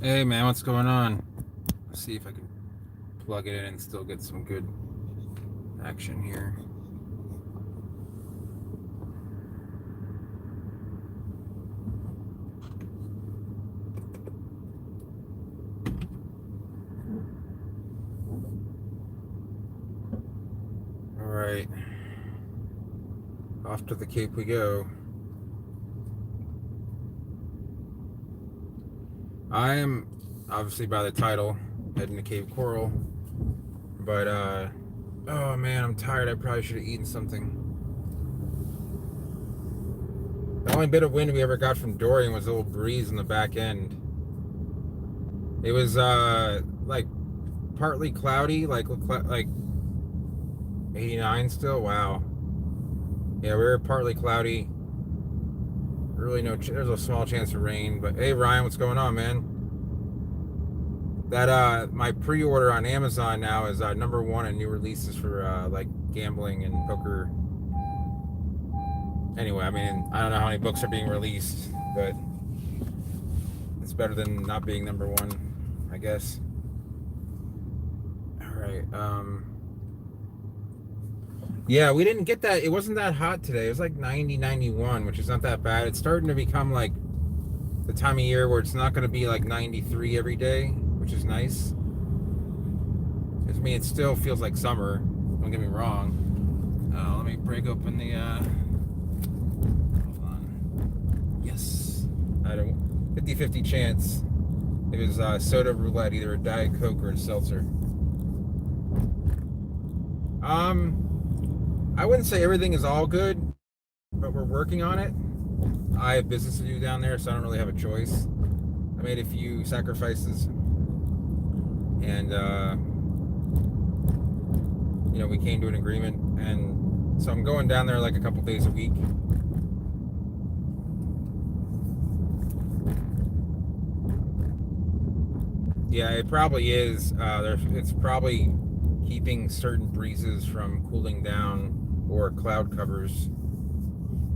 Hey man, what's going on? Let's see if I can plug it in and still get some good action here. All right, off to the Cape we go. I am obviously by the title heading to Cape Coral, but oh man, I'm tired. I probably should have eaten something. The only bit of wind we ever got from Dorian was a little breeze in the back end. It was like partly cloudy, like 89 still. Wow. Yeah, we were partly cloudy. Really there's a small chance of rain, but hey Ryan, what's going on, man? That my pre-order on Amazon now is number one in new releases for like gambling and poker. Anyway, I mean, I don't know how many books are being released, but it's better than not being number one, I guess. All right. Yeah, we didn't get that. It wasn't that hot today. It was like 90, 91, which is not that bad. It's starting to become like the time of year where it's not going to be like 93 every day, which is nice. I mean, it still feels like summer. Don't get me wrong. Let me break open the. Hold on. Yes. I don't. 50-50 chance. It was soda roulette, either a Diet Coke or a seltzer. I wouldn't say everything is all good, but we're working on it. I have business to do down there, so I don't really have a choice. I made a few sacrifices, and we came to an agreement, and so I'm going down there like a couple days a week. Yeah, it probably is. It's probably keeping certain breezes from cooling down or cloud covers.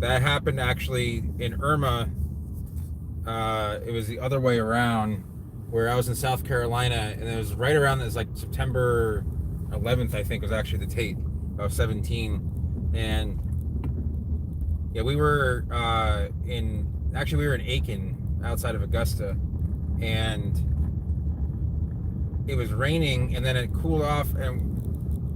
That happened actually in Irma. It was the other way around, where I was in South Carolina, and it was right around this like September 11th, I think, was actually the date of 17. And yeah, we were we were in Aiken outside of Augusta, and it was raining, and then it cooled off, and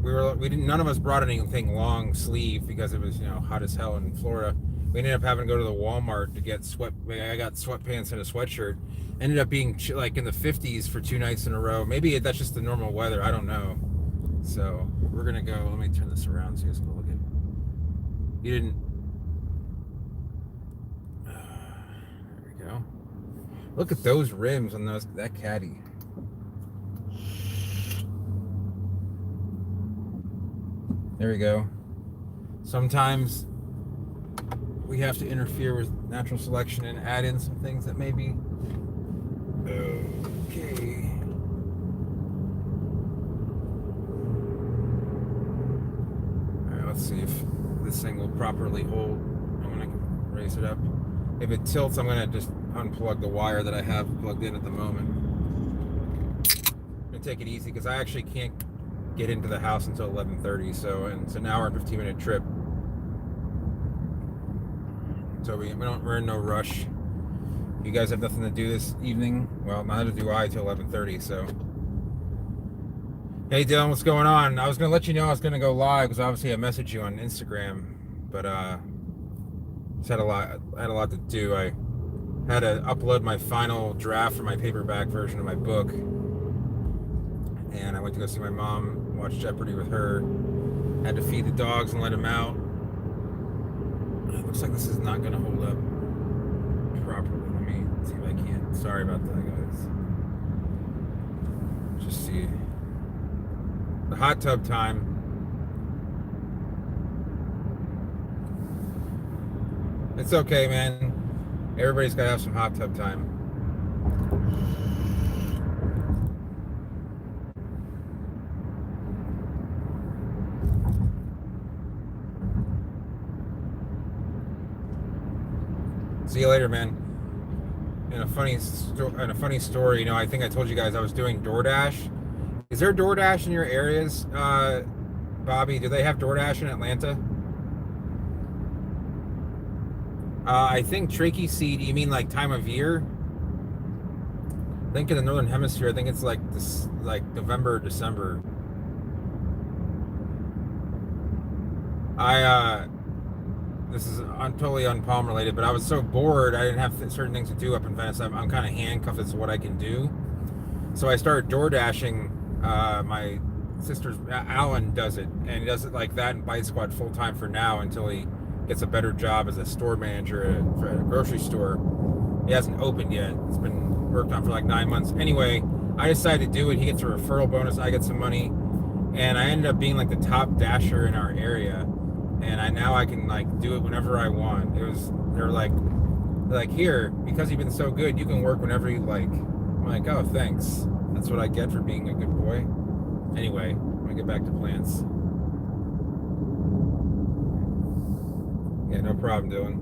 none of us brought anything long sleeve because it was hot as hell in Florida. We ended up having to go to the Walmart to get I got sweatpants and a sweatshirt. Ended up being like in the 50s for 2 nights in a row. Maybe that's just the normal weather. I don't know. So we're gonna go. Let me turn this around so you guys can look at. You didn't. There we go. Look at those rims on that caddy. There we go. Sometimes we have to interfere with natural selection and add in some things that maybe. Okay. All right, let's see if this thing will properly hold. I'm gonna raise it up. If it tilts, I'm gonna just unplug the wire that I have plugged in at the moment. I'm gonna take it easy because I actually can't get into the house until 11:30, so it's an hour and 15-minute trip. So we're in no rush. You guys have nothing to do this evening. Well, neither do I till 11:30. So, hey Dylan, what's going on? I was gonna let you know I was gonna go live because obviously I messaged you on Instagram, but just had a lot to do. I had to upload my final draft for my paperback version of my book, and I went to go see my mom. Watch Jeopardy with her. Had to feed the dogs and let them out. It looks like this is not going to hold up properly. Let me see if I can. Sorry about that, guys. Just see. The hot tub time. It's okay, man. Everybody's got to have some hot tub time. See you later, man. in a funny story, you know, I think I told you guys I was doing DoorDash. Is there DoorDash in your areas, Bobby? Do they have DoorDash in Atlanta? I think trachea seed. You mean like time of year? I think in the northern hemisphere, I think it's like this, like November, December. I this is totally unpalm related, but I was so bored. I didn't have certain things to do up in Venice. I'm kind of handcuffed as to what I can do. So I started door dashing. My sister's Alan does it, and he does it like that in Bite Squad full time for now until he gets a better job as a store manager at a grocery store. He hasn't opened yet. It's been worked on for like 9 months. Anyway, I decided to do it. He gets a referral bonus. I get some money, and I ended up being like the top dasher in our area. And now I can like do it whenever I want. They're like here, because you've been so good, you can work whenever you like. I'm like, oh, thanks. That's what I get for being a good boy. Anyway, I'm gonna get back to plants. Yeah, no problem, Dylan.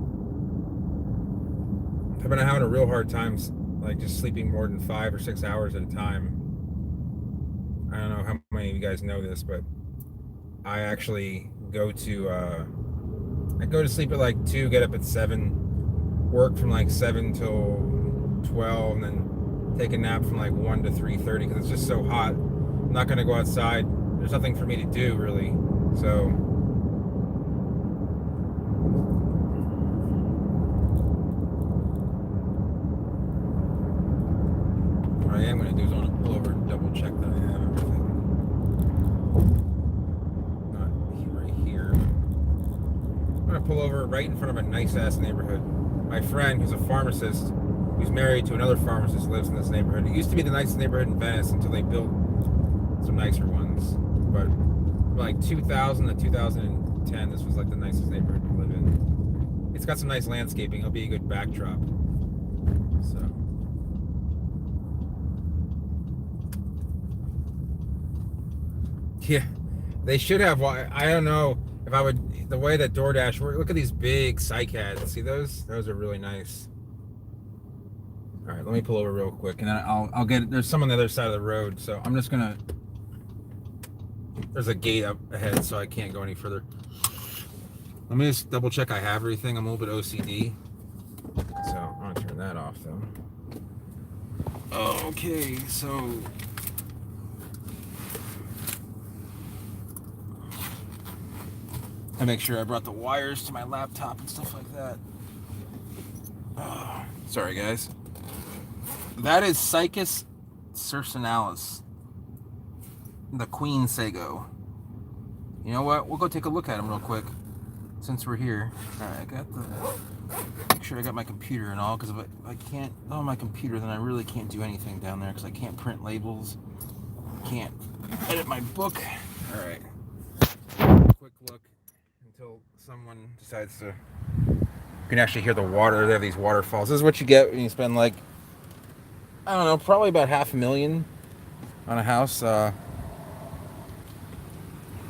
I've been having a real hard time, like just sleeping more than 5 or 6 hours at a time. I don't know how many of you guys know this, but I actually go to sleep at like 2, get up at 7, work from like 7 till 12, and then take a nap from like 1 to 3:30 because it's just so hot. I'm not gonna go outside. There's nothing for me to do really. So what I am gonna do is I want to pull over and double check that I have everything. Right here. I'm gonna pull over right in front of a nice ass neighborhood. My friend, who's a pharmacist, who's married to another pharmacist, lives in this neighborhood. It used to be the nicest neighborhood in Venice until they built some nicer ones. But like 2000 to 2010, this was like the nicest neighborhood to live in. It's got some nice landscaping. It'll be a good backdrop. So. Yeah, they should have. I don't know if I would. The way that DoorDash works. Look at these big cycads. See those? Those are really nice. All right, let me pull over real quick, and then I'll get. There's some on the other side of the road, so I'm just gonna. There's a gate up ahead, so I can't go any further. Let me just double check I have everything. I'm a little bit OCD, so I'm gonna turn that off though. Okay, so. I make sure I brought the wires to my laptop and stuff like that. Oh, sorry, guys. That is Cycas circinalis, the queen sago. You know what? We'll go take a look at them real quick since we're here. All right, I got the. Make sure I got my computer and all, because if I can't on my computer, then I really can't do anything down there because I can't print labels, can't edit my book. All right. Quick look. Until someone decides to. You can actually hear the water. They have these waterfalls. This is what you get when you spend like, I don't know, probably about $500,000 on a house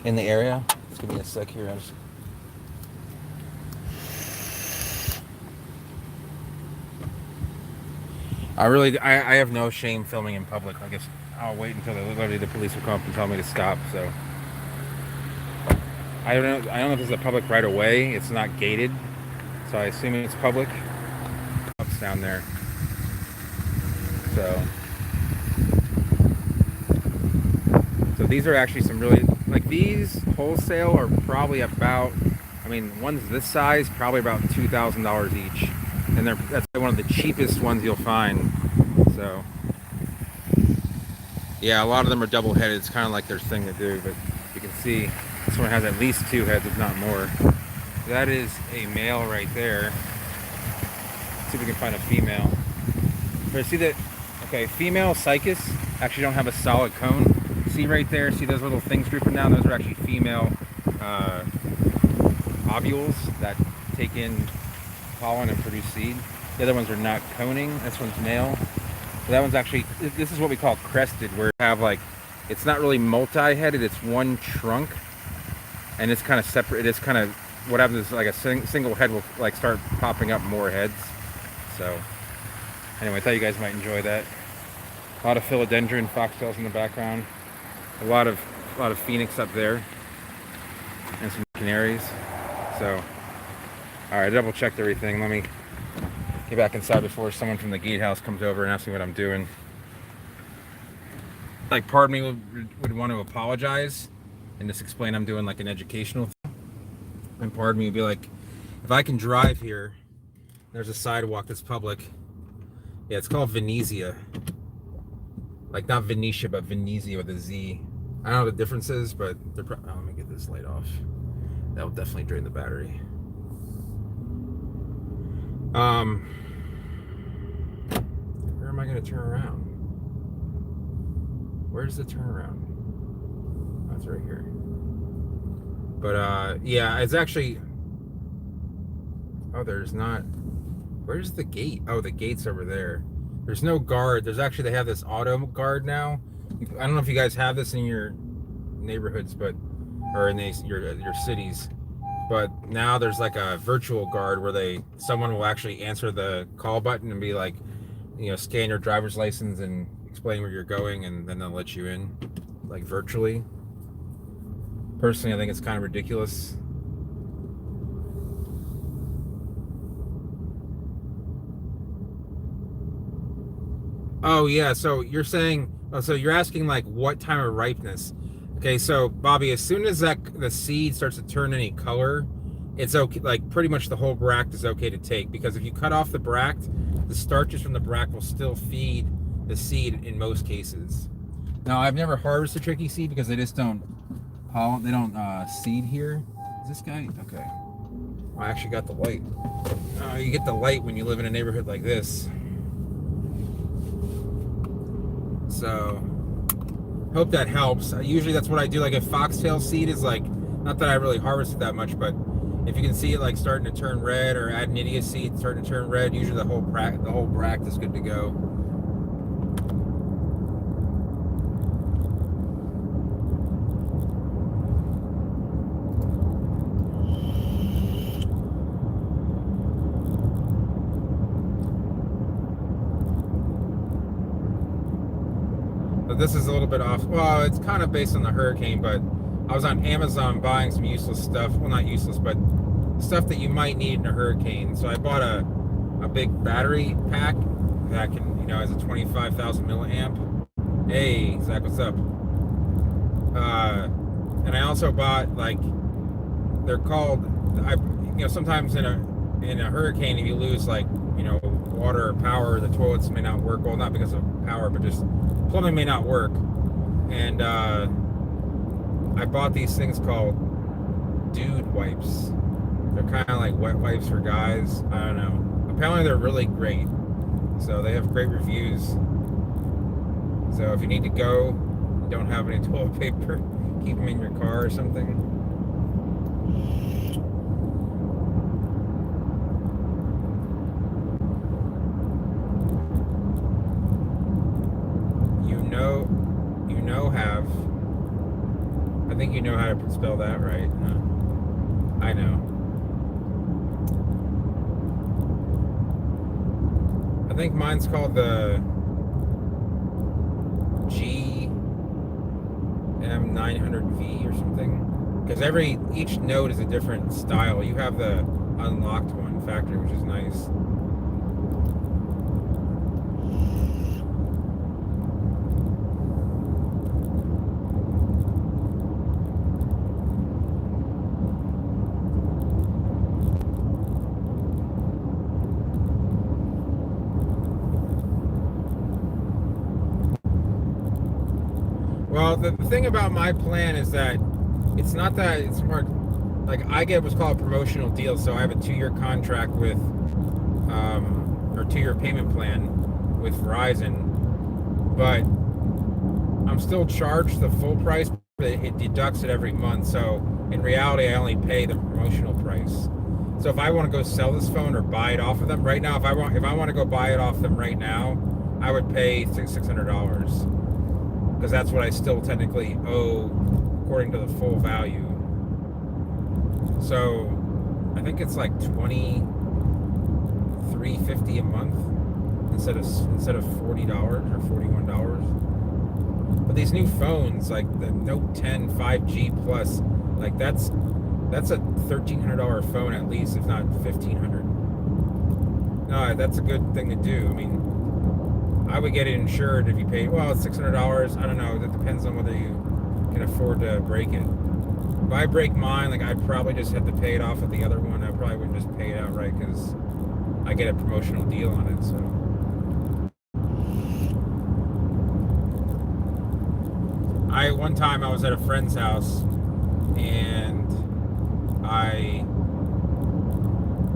in the area. Just give me a sec here. I have no shame filming in public. I guess I'll wait until the police will come up and tell me to stop. So. I don't know if this is a public right of way. It's not gated, so I assume it's public. It's down there. So these are actually some really, like, these wholesale are probably about, I mean, ones this size probably about $2,000 each, and that's one of the cheapest ones you'll find. So yeah, a lot of them are double-headed. It's kind of like their thing to do, but you can see. This one has at least 2 heads, if not more. That is a male right there. Let's see if we can find a female. But see that? Okay, female cycas actually don't have a solid cone. See right there? See those little things drooping down? Those are actually female ovules that take in pollen and produce seed. The other ones are not coning. This one's male. So that one's actually, this is what we call crested, where you have like, it's not really multi-headed, it's one trunk. And it's kind of separate. It's kind of, what happens is like a single head will like start popping up more heads. So Anyway, I thought you guys might enjoy that. A lot of philodendron, foxtails in the background. A lot of phoenix up there, and some canaries. So, all right, I double checked everything. Let me get back inside before someone from the gatehouse comes over and asks me what I'm doing. Like, part of me would want to apologize and just explain I'm doing like an educational thing. And part of me would be like, if I can drive here, there's a sidewalk that's public. Yeah, it's called Venezia. Like, not Venetia, but Venezia with a Z. I don't know what the difference is, but they're let me get this light off. That will definitely drain the battery. Where am I going to turn around? Where's the turnaround? Oh, it's right here. But yeah, it's actually. Oh, there's not. Where's the gate? Oh, the gate's over there. There's no guard. There's actually, they have this auto guard now. I don't know if you guys have this in your neighborhoods, but or in your cities. But now there's like a virtual guard where someone will actually answer the call button and be like, scan your driver's license and explain where you're going, and then they'll let you in, like, virtually. Personally, I think it's kind of ridiculous. Oh yeah, so you're saying, so you're asking like what time of ripeness? Okay, so Bobby, as soon as the seed starts to turn any color, it's okay. Like, pretty much the whole bract is okay to take, because if you cut off the bract, the starches from the bract will still feed the seed in most cases. Now, I've never harvested tricky seed because they just don't seed here. Is this guy? Okay. I actually got the light. You get the light when you live in a neighborhood like this. So, hope that helps. Usually that's what I do. Like, if foxtail seed is like, not that I really harvested that much, but if you can see it like starting to turn red, or adenitia seed starting to turn red, usually the whole bract is good to go. But this is a little bit off. Well, it's kind of based on the hurricane, but I was on Amazon buying some useless stuff. Well, not useless, but stuff that you might need in a hurricane. So I bought a big battery pack that can, has a 25,000 milliamp. Hey, Zach, what's up? And I also bought, like, they're called, sometimes in a hurricane, if you lose, like, water or power, the toilets may not work. Well, not because of power, but just plumbing may not work. And I bought these things called dude wipes. They're kind of like wet wipes for guys. I don't know. Apparently they're really great. So they have great reviews. So if you need to go, you don't have any toilet paper, keep them in your car or something. I think you know how to spell that right. I know. I think mine's called the GM900V or something. Because each node is a different style. You have the unlocked one, factory, which is nice. Well, the thing about my plan is that it's not that it's more like I get what's called a promotional deal. So I have a 2-year contract with, or 2-year payment plan with Verizon, but I'm still charged the full price, but it deducts it every month. So in reality, I only pay the promotional price. So if I want to go sell this phone or buy it off of them right now, if I want to go buy it off them right now, I would pay $600. Because that's what I still technically owe according to the full value. So I think it's like $23.50 a month. instead of $40 or $41. But these new phones, like the Note 10 5G Plus, like that's a $1,300 phone at least, if not $1,500. No, that's a good thing to do. I mean, I would get it insured if you pay, well, it's $600. I don't know. That depends on whether you can afford to break it. If I break mine, like I'd probably just have to pay it off with the other one. I probably wouldn't just pay it outright because I get a promotional deal on it. So one time I was at a friend's house and I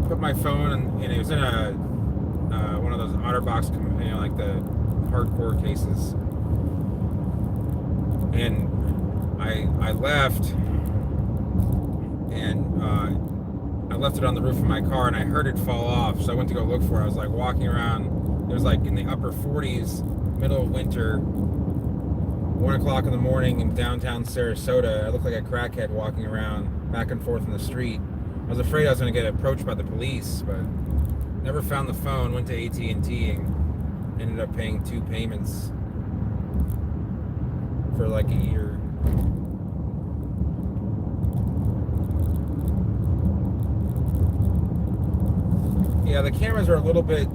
put my phone and it was in a one of those OtterBox, like the hardcore cases, and I left and I left it on the roof of my car and I heard it fall off, so I went to go look for it. I was like walking around, it was like in the upper 40s, middle of winter, 1 o'clock in the morning in downtown Sarasota. I looked like a crackhead walking around back and forth in the street. I was afraid I was going to get approached by the police, but never found the phone. Went to AT&T and ended up paying 2 payments for like a year. Yeah, the cameras are a little bit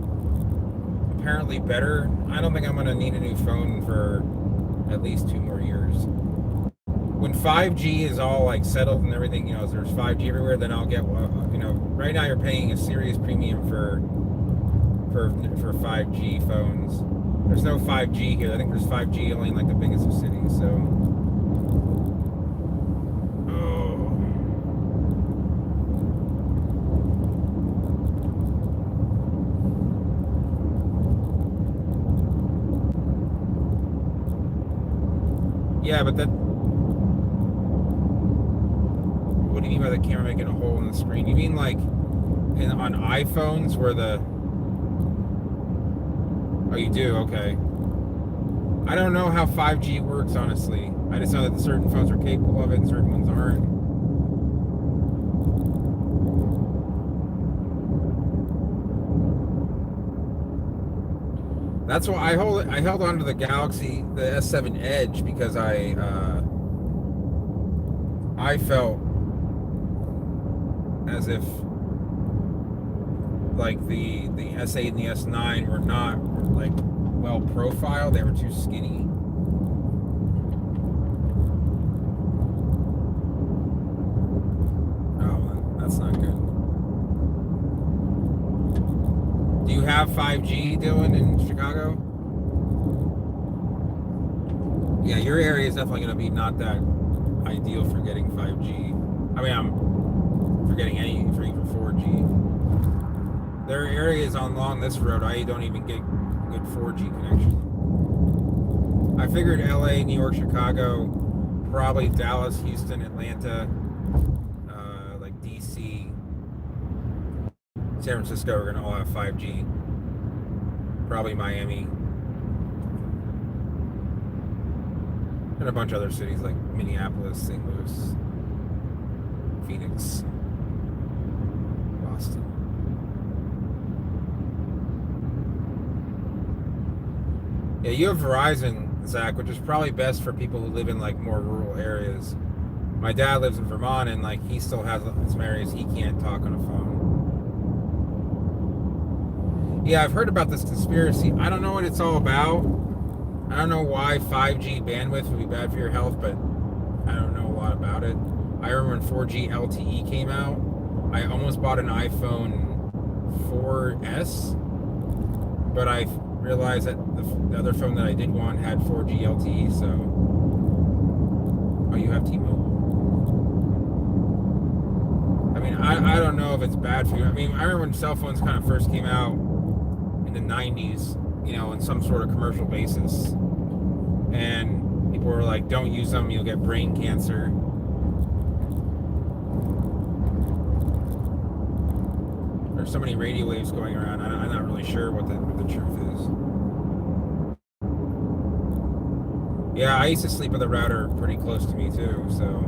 apparently better. I don't think I'm going to need a new phone for at least 2 more years. When 5G is all like settled and everything, there's 5G everywhere, then I'll get, right now you're paying a serious premium for 5G phones. There's no 5G here. I think there's 5G only in like the biggest of cities, so. Yeah, but that. What do you mean by the camera making a hole in the screen? You mean like on iPhones where the. Oh, you do? Okay. I don't know how 5G works, honestly. I just know that certain phones are capable of it and certain ones aren't. That's why I held on to the Galaxy, the S7 Edge, because I felt as if like the S8 and the S9 were not like well profiled. They were too skinny. Oh, that's not good. Do you have 5G, Dylan, in Chicago? Yeah, your area is definitely going to be not that ideal for getting 5G. I mean, I'm for getting for even 4G. There are areas along this road I don't even get good 4G connection. I figured LA, New York, Chicago, probably Dallas, Houston, Atlanta, like DC, San Francisco are going to all have 5G. Probably Miami. And a bunch of other cities like Minneapolis, St. Louis, Phoenix, Boston. Yeah, you have Verizon, Zach, which is probably best for people who live in like more rural areas. My dad lives in Vermont and like he still has some areas he can't talk on a phone. Yeah, I've heard about this conspiracy. I don't know what it's all about. I don't know why 5G bandwidth would be bad for your health, but I don't know a lot about it. I remember when 4G LTE came out, I almost bought an iPhone 4S, but I realized that the other phone that I did want had 4G LTE, so. Oh, you have T-Mobile. I mean, I don't know if it's bad for you. I mean, I remember when cell phones kind of first came out in the 90s, in some sort of commercial basis. And people were like, don't use them, you'll get brain cancer. There's so many radio waves going around, I'm not really sure what the truth is. Yeah, I used to sleep with a router pretty close to me too, so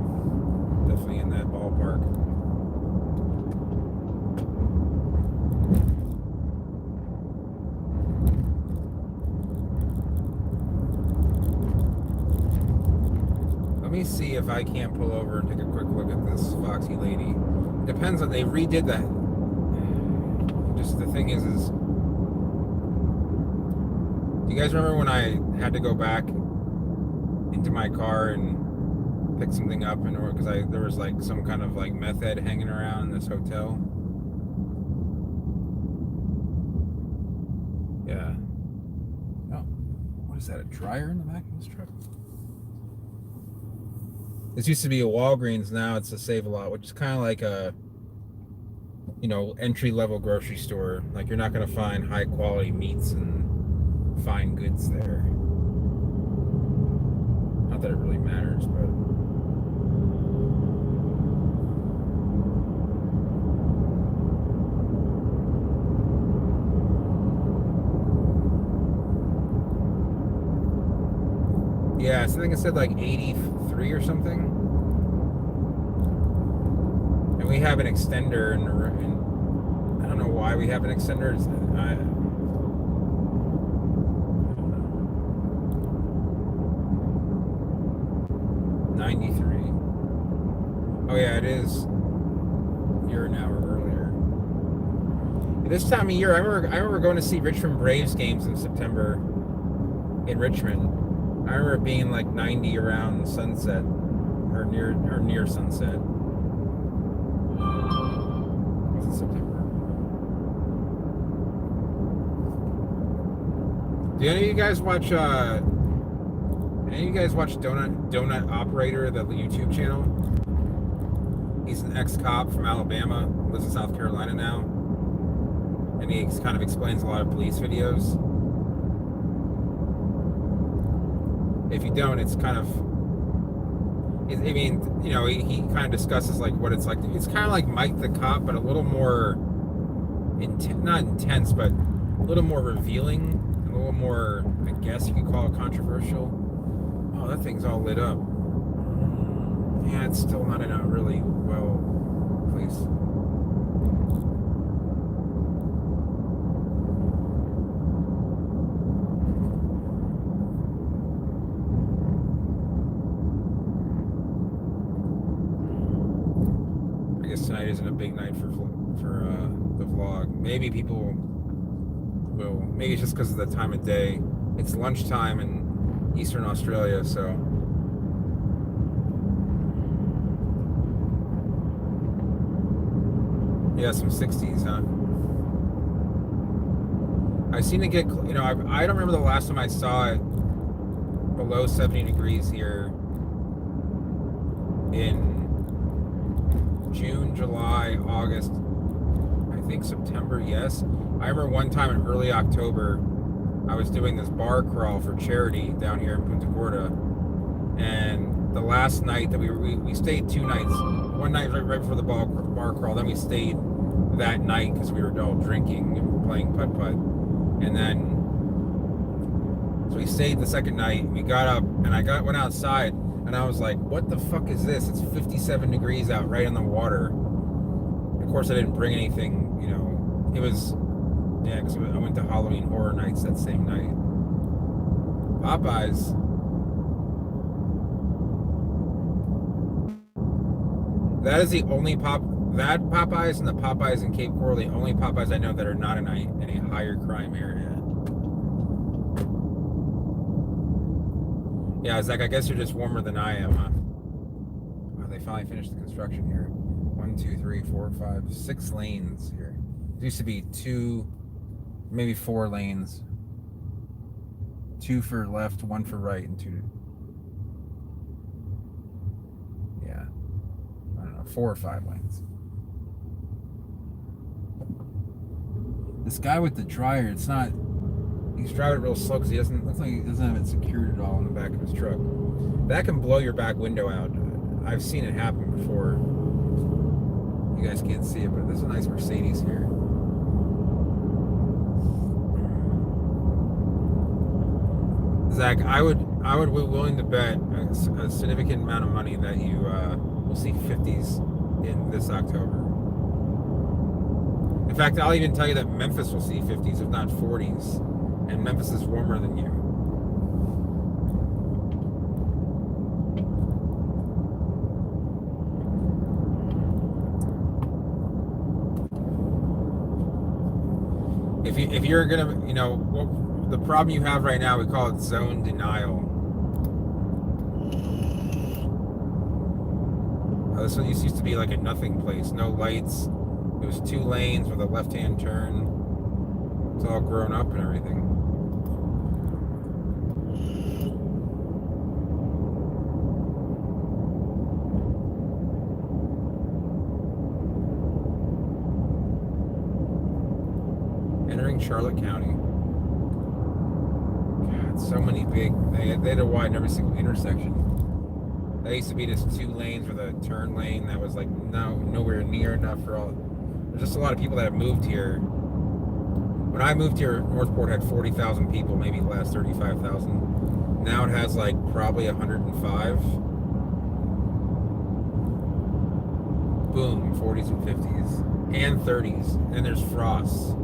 definitely in that ballpark. if I can't pull over and take a quick look at this foxy lady. Depends on, they redid that. Just the thing is do you guys remember when I had to go back into my car and pick something up in order, because there was like some kind of like meth head hanging around in this hotel? Yeah. Oh, what is that? A dryer in the back of this truck? This used to be a Walgreens. Now it's a Save-A-Lot, which is kind of like a, entry-level grocery store. Like, you're not going to find high-quality meats and fine goods there. Not that it really matters, but... Yeah, so I think it said like 83 or something. And we have an extender, and I don't know why we have an extender. I don't know. 93. Oh yeah, it is a year an hour earlier. This time of year, I remember going to see Richmond Braves games in September in Richmond. I remember it being like 90 around sunset, or near sunset. Was it September? Do any of you guys watch Donut Operator, the YouTube channel? He's an ex-cop from Alabama, lives in South Carolina now, and he kind of explains a lot of police videos. If you don't, it's kind of, I mean, he kind of discusses like what it's like. It's kind of like Mike the Cop, but a little more, not intense, but a little more revealing, a little more, I guess you could call it controversial. Oh, that thing's all lit up. Yeah, it's still not in a really well place. Tonight isn't a big night for the vlog. Maybe people will. Maybe it's just because of the time of day. It's lunchtime in Eastern Australia, so yeah, some 60s, huh? I've seen it get. I don't remember the last time I saw it below 70 degrees here in June, July, August, I think September, yes. I remember one time in early October, I was doing this bar crawl for charity down here in Punta Gorda, and the last night that we stayed 2 nights. One night right before the bar crawl, then we stayed that night because we were all drinking and playing putt-putt, and then so we stayed the second night. We got up, and went outside, and I was like, what the fuck is this? It's 57 degrees out right in the water. Of course, I didn't bring anything, It was, yeah, because I went to Halloween Horror Nights that same night. Popeyes. That is the only that Popeyes and the Popeyes in Cape Coral, the only Popeyes I know that are not in a higher crime area. Yeah, Zach, I guess you're just warmer than I am, huh? Wow, they finally finished the construction here. 1, 2, 3, 4, 5, 6 lanes here. It used to be 2, maybe 4 lanes. 2 for left, 1 for right, and 2. Yeah. I don't know, 4 or 5 lanes. This guy with the dryer, it's not... He's driving real slow because looks like he doesn't have it secured at all in the back of his truck. That can blow your back window out. I've seen it happen before. You guys can't see it, but there's a nice Mercedes here. Zach, I would be willing to bet a significant amount of money that you will see 50s in this October. In fact, I'll even tell you that Memphis will see 50s, if not 40s. And Memphis is warmer than you. if you're gonna, what the problem you have right now, we call it zone denial. This one used to be like a nothing place, no lights. It was 2 lanes with a left-hand turn. It's all grown up and everything. Entering Charlotte County. God, so many big. They had to widen every single intersection. That used to be just 2 lanes with a turn lane that was like nowhere near enough for all. There's just a lot of people that have moved here. When I moved here, Northport had 40,000 people, maybe less, 35,000. Now it has like probably 105. Boom, 40s and 50s and 30s, and there's frosts.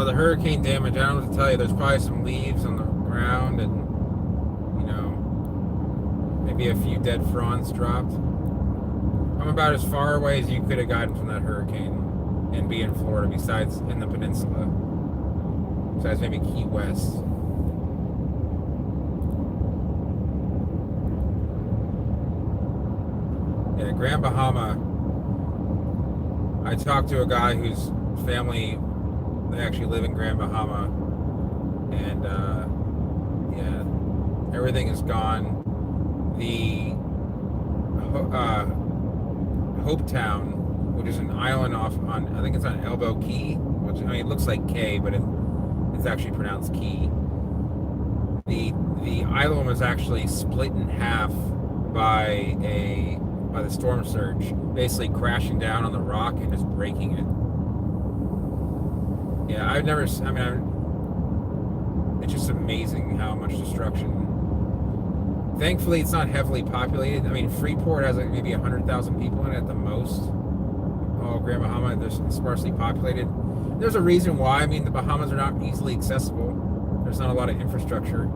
The hurricane damage, I don't know what to tell you. There's probably some leaves on the ground and, maybe a few dead fronds dropped. I'm about as far away as you could have gotten from that hurricane and be in Florida, besides in the peninsula. Besides maybe Key West. Yeah, Grand Bahama. I talked to a guy whose family, they actually live in Grand Bahama, and yeah, everything is gone. The Hope Town, which is an island off on, I think it's on Elbow Key, which it looks like K, but it's actually pronounced Key. The island was actually split in half by the storm surge, basically crashing down on the rock and just breaking it. Yeah, it's just amazing how much destruction. Thankfully, it's not heavily populated. Freeport has maybe 100,000 people in it at the most. Oh, Grand Bahama, there's sparsely populated. There's a reason why. The Bahamas are not easily accessible. There's not a lot of infrastructure.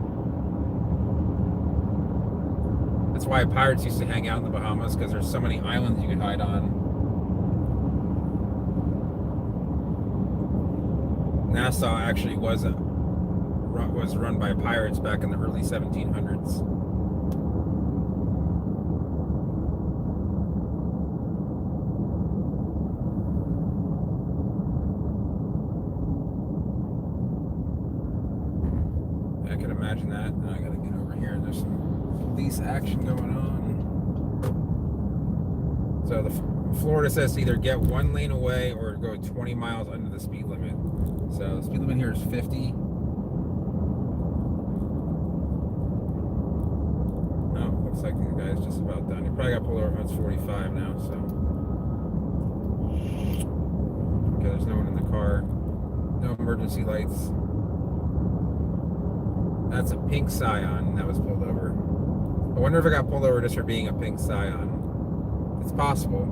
That's why pirates used to hang out in the Bahamas, because there's so many islands you could hide on. Nassau actually was run by pirates back in the early 1700s. I can imagine that. Now I gotta get over here. There's some police action going on. So the Florida says to either get 1 lane away or go 20 miles under the speed limit. So the speed limit here is 50. Oh, looks like the guy's just about done. He probably got pulled over. It's 45 now, so. Okay, there's no one in the car. No emergency lights. That's a pink Scion that was pulled over. I wonder if it got pulled over just for being a pink Scion. It's possible.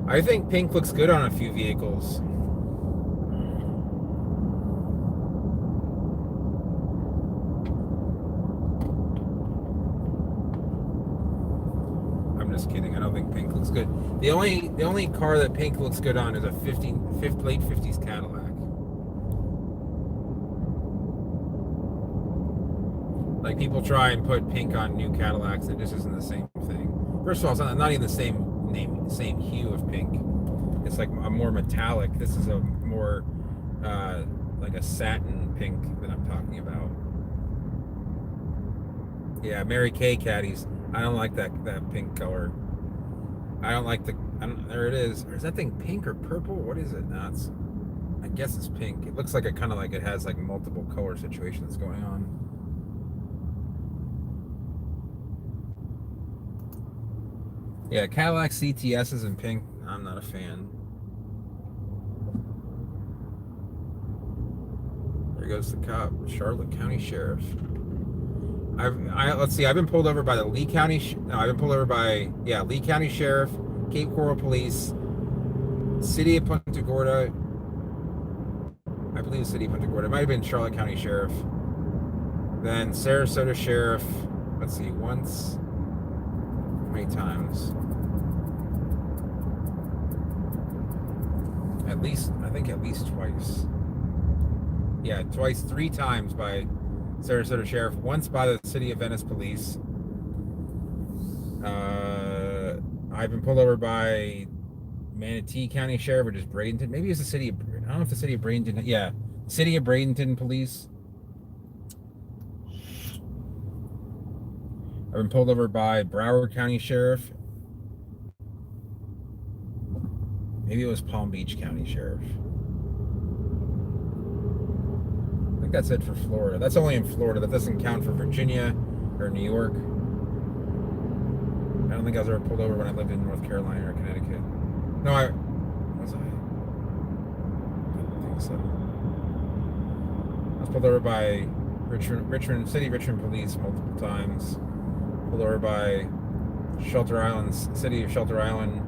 I think pink looks good on a few vehicles. I'm just kidding. I don't think pink looks good. The only car that pink looks good on is a late 50s Cadillac. Like, people try and put pink on new Cadillacs, and it just isn't the same thing. First of all, it's not even the same hue of pink. It's like a more metallic. This is a more like a satin pink that I'm talking about. Yeah, Mary Kay caddies. I don't like that pink color. I don't like the. There it is. Or is that thing pink or purple? What is it? No, it's. I guess it's pink. It looks like it kind of like it has like multiple color situations going on. Yeah, Cadillac CTSs in pink. I'm not a fan. There goes the cop, Charlotte County Sheriff. Let's see. I've been pulled over by the Lee County. No, I've been pulled over by Lee County Sheriff, Cape Coral Police, City of Punta Gorda. I believe the City of Punta Gorda. It might have been Charlotte County Sheriff. Then Sarasota Sheriff. Let's see. Once. How many times? At least, I think at least twice. Yeah, twice, 3 times by Sarasota Sheriff. Once by the City of Venice Police. I've been pulled over by Manatee County Sheriff, which is Bradenton. Maybe it's the city of, I don't know if the city of Bradenton. Yeah, City of Bradenton Police. I've been pulled over by Broward County Sheriff. Maybe it was Palm Beach County Sheriff. I think that's it for Florida. That's only in Florida. That doesn't count for Virginia or New York. I don't think I was ever pulled over when I lived in North Carolina or Connecticut. No, was I? I don't think so. I was pulled over by Richmond City Richmond Police multiple times. Pulled over by Shelter Island, City of Shelter Island,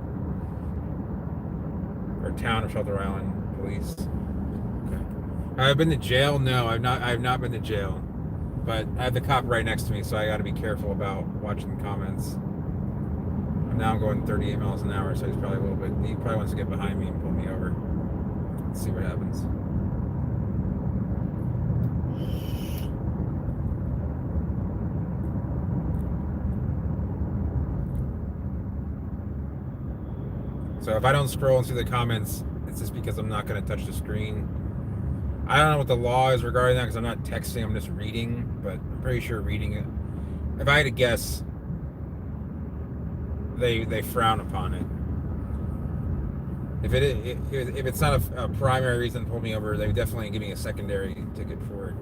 or Town of Shelter Island Police. Okay. I've been to jail. No, I've not been to jail, but I have the cop right next to me, so I got to be careful about watching the comments. Now I'm going 38 miles an hour, so he probably wants to get behind me and pull me over. Let's see what happens. So if I don't scroll through the comments, it's just because I'm not going to touch the screen. I don't know what the law is regarding that because I'm not texting, I'm just reading, but I'm pretty sure reading it. If I had to guess, they frown upon it. If it's not a primary reason to pull me over, they would definitely give me a secondary ticket for it.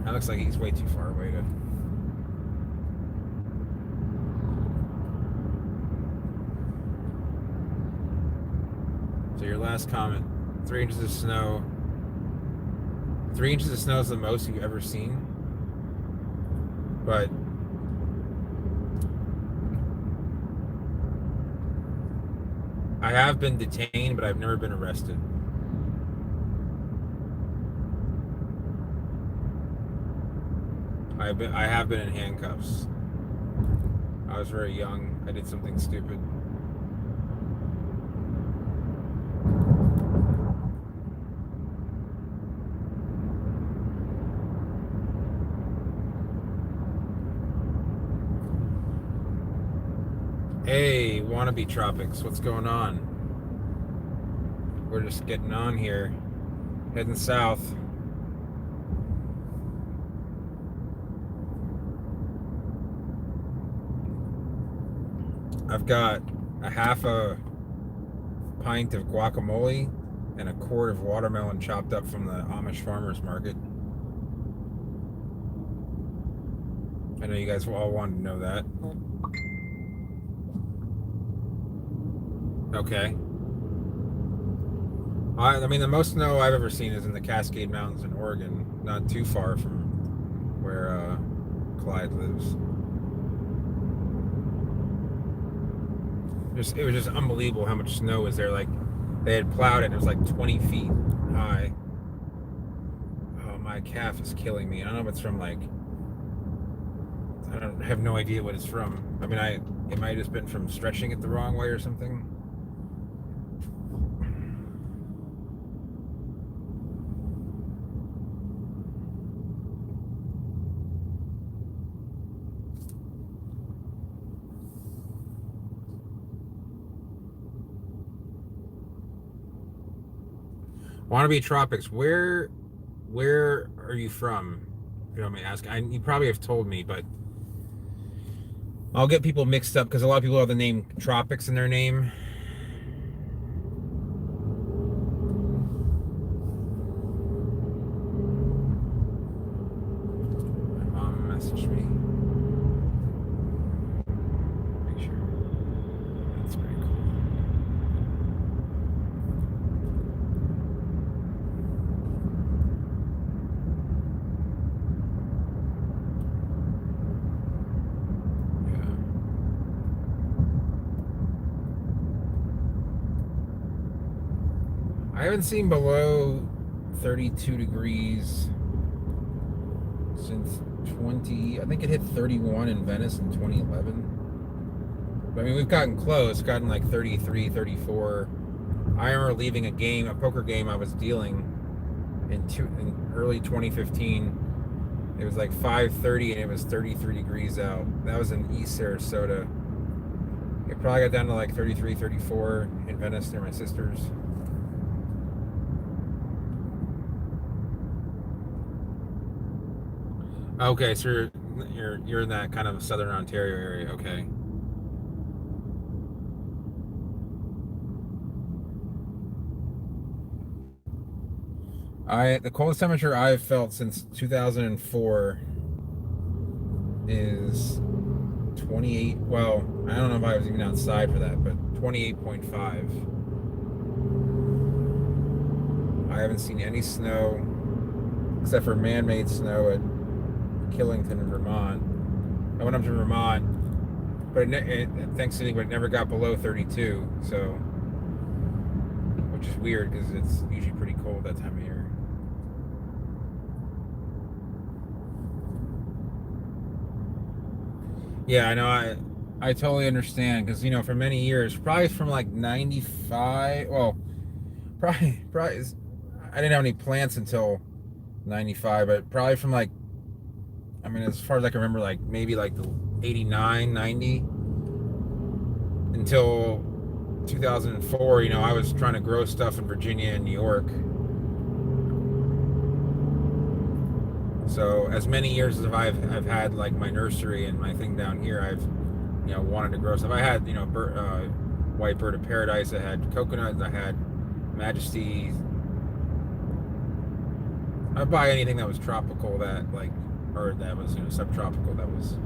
That looks like he's way too far away to. So your last comment: 3 inches of snow. 3 inches of snow is the most you've ever seen, but. I have been detained, but I've never been arrested. I have been in handcuffs. I was very young. I did something stupid. Hey, Wannabe Tropics, what's going on? We're just getting on here, heading south. I've got a half a pint of guacamole and a quart of watermelon chopped up from the Amish farmers market. I know you guys all wanted to know that. Okay. I mean, the most snow I've ever seen is in the Cascade Mountains in Oregon, not too far from where Clyde lives. It was just unbelievable how much snow was there. Like, they had plowed it, and it was like 20 feet high. Oh, my calf is killing me. I don't know if it's from, like, I have no idea what it's from. I mean, it might have just been from stretching it the wrong way or something. Wannabe Tropics, where are you from? If you don't mind me asking. You probably have told me, but I'll get people mixed up because a lot of people have the name Tropics in their name. My mom messaged me. Make sure. That's pretty cool. I haven't seen below 32 degrees since I think it hit 31 in Venice in 2011. But I mean, we've gotten close, gotten like 33, 34. I remember leaving a poker game I was dealing in early 2015. It was like 5:30 and it was 33 degrees out. That was in East Sarasota. It probably got down to like 33, 34 in Venice near my sister's. Okay, so you're in that kind of southern Ontario area. Okay. The coldest temperature I've felt since 2004 is 28. Well, I don't know if I was even outside for that, but 28.5. I haven't seen any snow except for man-made snow at Killington in Vermont. I went up to Vermont, but Thanksgiving, but it never got below 32. So, which is weird because it's usually pretty cold that time of year. Yeah, I know. I totally understand because for many years, probably from like 95. Well, probably I didn't have any plants until 95, but probably from like, I mean, as far as I can remember, like maybe like the 89, 90 until 2004. I was trying to grow stuff in Virginia and New York. So as many years as I've had like my nursery and my thing down here, I've wanted to grow stuff. I had white bird of paradise. I had coconuts. I had majesty. I'd buy anything that was tropical or that was subtropical. That was,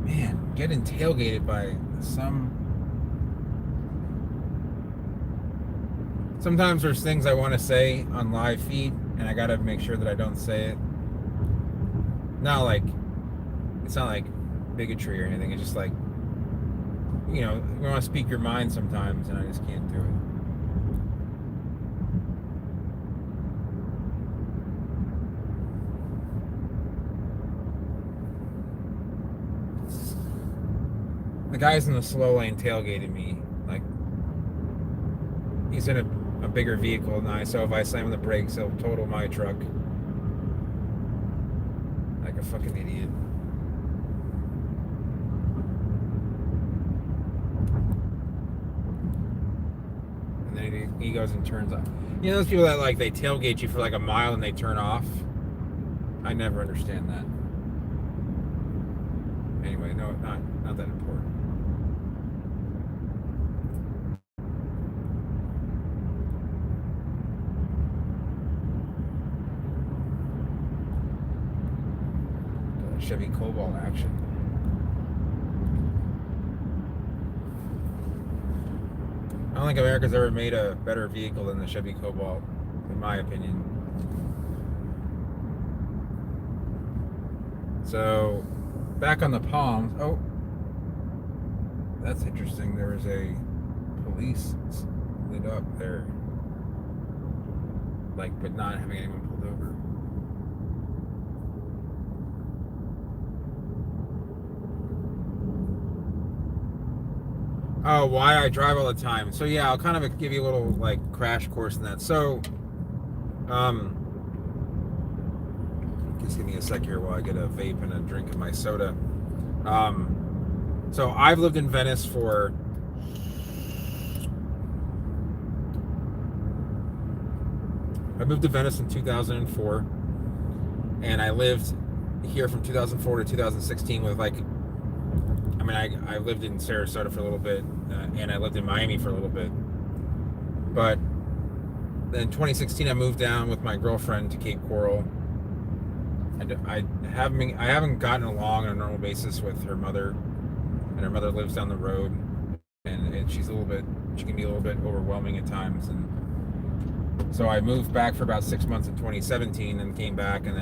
man, getting tailgated by Sometimes there's things I want to say on live feed, and I gotta make sure that I don't say it. It's not like bigotry or anything. It's just like, you want to speak your mind sometimes, and I just can't do it. The guys in the slow lane tailgated me. Like, he's in a bigger vehicle than I, so if I slam on the brakes, he'll total my truck. Like a fucking idiot. And then he goes and turns off. Those people that like they tailgate you for like a mile and they turn off. I never understand that. Anyway, no, not that important. Chevy Cobalt action. I don't think America's ever made a better vehicle than the Chevy Cobalt, in my opinion. So, back on the Palms. Oh, that's interesting. There was a police lit up there, but not having anyone pulled over. Oh, why I drive all the time. So yeah, I'll kind of give you a little crash course in that. So, just give me a sec here while I get a vape and a drink of my soda. So I've lived in Venice for I moved to Venice in 2004, and I lived here from 2004 to 2016 with like, I mean, I lived in Sarasota for a little bit, and I lived in Miami for a little bit. But then 2016, I moved down with my girlfriend to Cape Coral, and I haven't gotten along on a normal basis with her mother, and her mother lives down the road, and she can be a little bit overwhelming at times, and so I moved back for about 6 months in 2017, and came back, and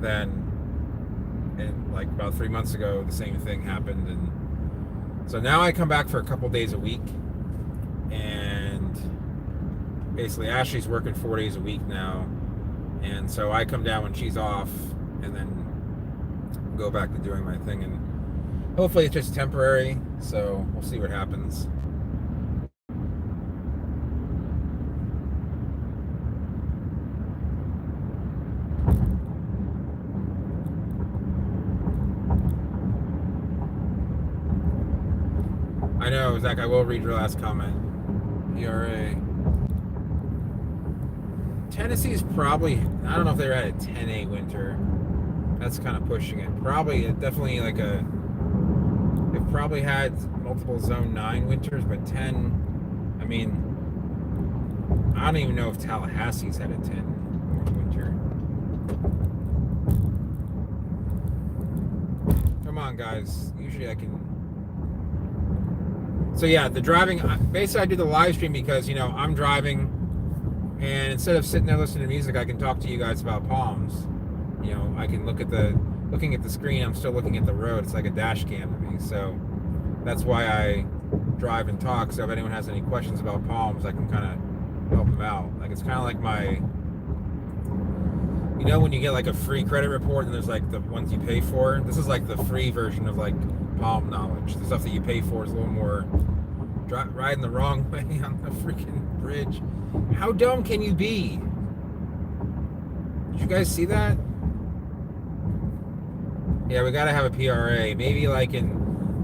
then like about 3 months ago, the same thing happened, and so now I come back for a couple days a week, and basically Ashley's working 4 days a week now, and so I come down when she's off, and then go back to doing my thing, and hopefully it's just temporary, so we'll see what happens. I know, Zach, I will read your last comment. ERA. Tennessee's probably, I don't know if they're at a 10A winter. That's kind of pushing it. Probably, definitely like they've probably had multiple zone 9 winters, but 10, I mean, I don't even know if Tallahassee's had a 10 winter. Come on, guys. Usually I can. So yeah, the driving, basically I do the live stream because, I'm driving, and instead of sitting there listening to music, I can talk to you guys about palms. I can looking at the screen, I'm still looking at the road. It's like a dash cam to me. So that's why I drive and talk. So if anyone has any questions about palms, I can kind of help them out. Like, it's kind of like when you get like a free credit report and there's like the ones you pay for. This is like the free version of like palm knowledge. The stuff that you pay for is a little more riding the wrong way on the freaking bridge. How dumb can you be? Did you guys see that? Yeah, we gotta have a PRA. Maybe like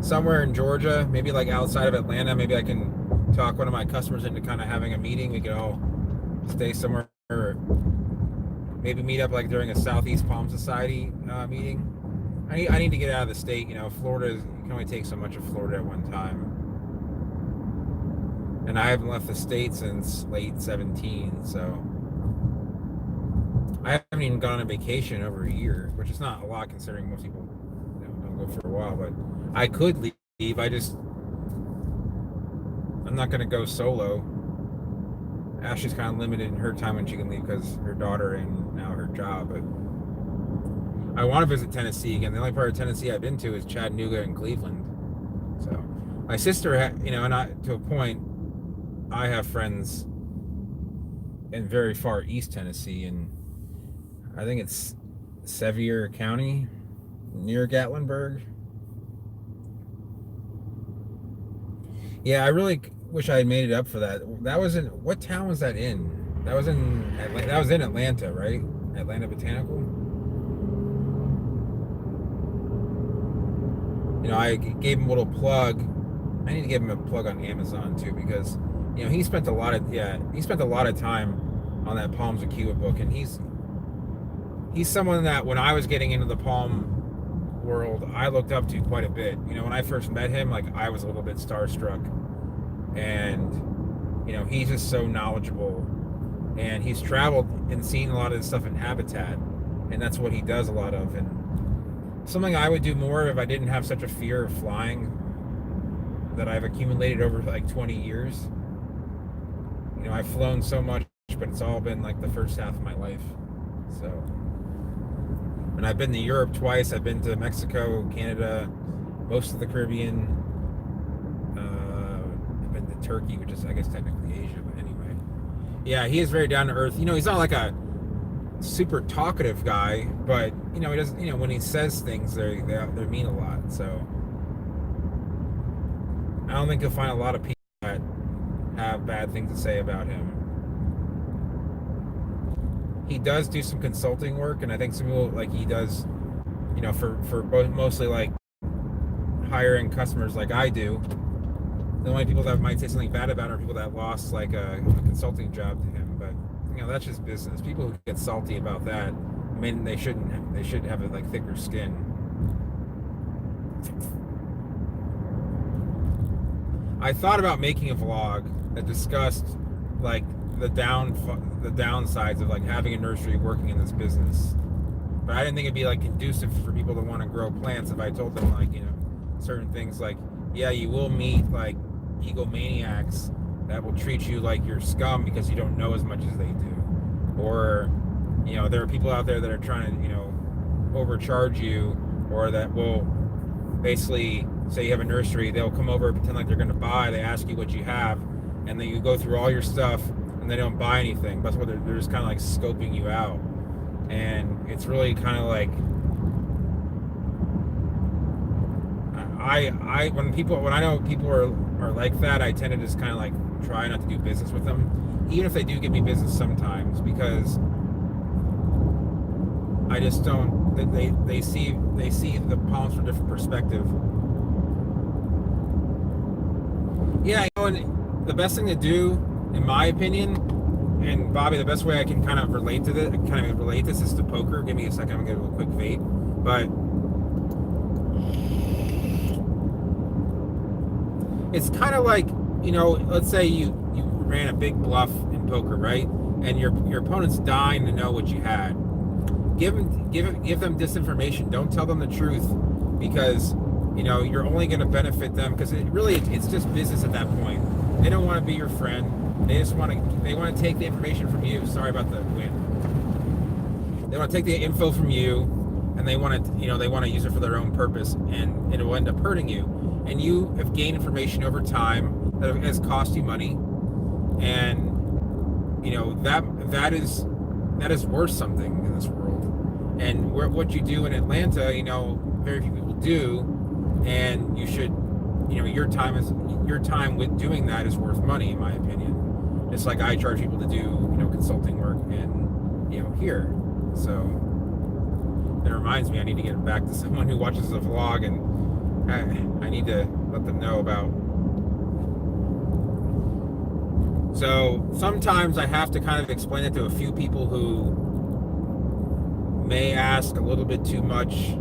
somewhere in Georgia, maybe like outside of Atlanta. Maybe I can talk one of my customers into kind of having a meeting. We could all stay somewhere, or maybe meet up like during a Southeast Palm Society meeting. I need to get out of the state. Florida, you can only take so much of Florida at one time. And I haven't left the state since late 17, so I haven't even gone on vacation over a year, which is not a lot considering most people don't go for a while, but I could leave. I'm not going to go solo. Ashley's kind of limited in her time when she can leave because her daughter and now her job, but I want to visit Tennessee again. The only part of Tennessee I've been to is Chattanooga and Cleveland. So my sister, and to a point, I have friends in very far east Tennessee, and I think it's Sevier County, near Gatlinburg. Yeah, I really wish I had made it up for that. That was in, what town was that in? That was in Atlanta, right? Atlanta Botanical. I gave him a little plug. I need to give him a plug on Amazon too, because he spent a lot of time on that Palms of Cuba book, and he's someone that when I was getting into the palm world, I looked up to quite a bit. When I first met him, like, I was a little bit starstruck, and he's just so knowledgeable, and he's traveled and seen a lot of this stuff in habitat, and that's what he does a lot of. And something I would do more if I didn't have such a fear of flying that I've accumulated over like 20 years. I've flown so much, but it's all been like the first half of my life. So, and I've been to Europe twice. I've been to Mexico, Canada, most of the Caribbean. I've been to Turkey, which is, I guess, technically Asia, but anyway. Yeah, he is very down to earth. He's not like a super talkative guy, but he doesn't. When he says things, they mean a lot. So I don't think you'll find a lot of people that have bad things to say about him. He does do some consulting work, and I think some people, like, he does, for both, mostly like higher end customers like I do. The only people that might say something bad about him are people that lost like a consulting job to him. But that's just business. People who get salty about that, I mean, they shouldn't. They should have a like thicker skin. I thought about making a vlog that discussed like the downsides of like having a nursery working in this business, but I didn't think it'd be like conducive for people to want to grow plants if I told them like certain things like, yeah, you will meet like egomaniacs that will treat you like you're scum because you don't know as much as they do, or there are people out there that are trying to overcharge you, or that will basically say you have a nursery, they'll come over, pretend like they're going to buy, they ask you what you have, and then you go through all your stuff and they don't buy anything. That's what they're just kind of like scoping you out, and it's really kind of like when I know people are like that, I tend to just kind of like try not to do business with them, even if they do give me business sometimes, because I just don't. They see the palms from a different perspective. Yeah, and the best thing to do, in my opinion, and Bobby, the best way I can kind of relate this is to poker. Give me a second, I'm gonna give a quick fade, but it's kind of like, let's say you ran a big bluff in poker, right? And your opponent's dying to know what you had. Give them disinformation. Don't tell them the truth, because you're only going to benefit them, because it's just business at that point. They don't want to be your friend. They want to take the information from you. Sorry about the wind. They want to take the info from you, and they want to use it for their own purpose, and it will end up hurting you. And you have gained information over time that has cost you money, and that is worth something in this world. And what you do in Atlanta, very few people do, and you should, your time with doing that is worth money, in my opinion. Just like I charge people to do, consulting work in here. So it reminds me, I need to get back to someone who watches the vlog, and I need to let them know about. So sometimes I have to kind of explain it to a few people who may ask a little bit too much,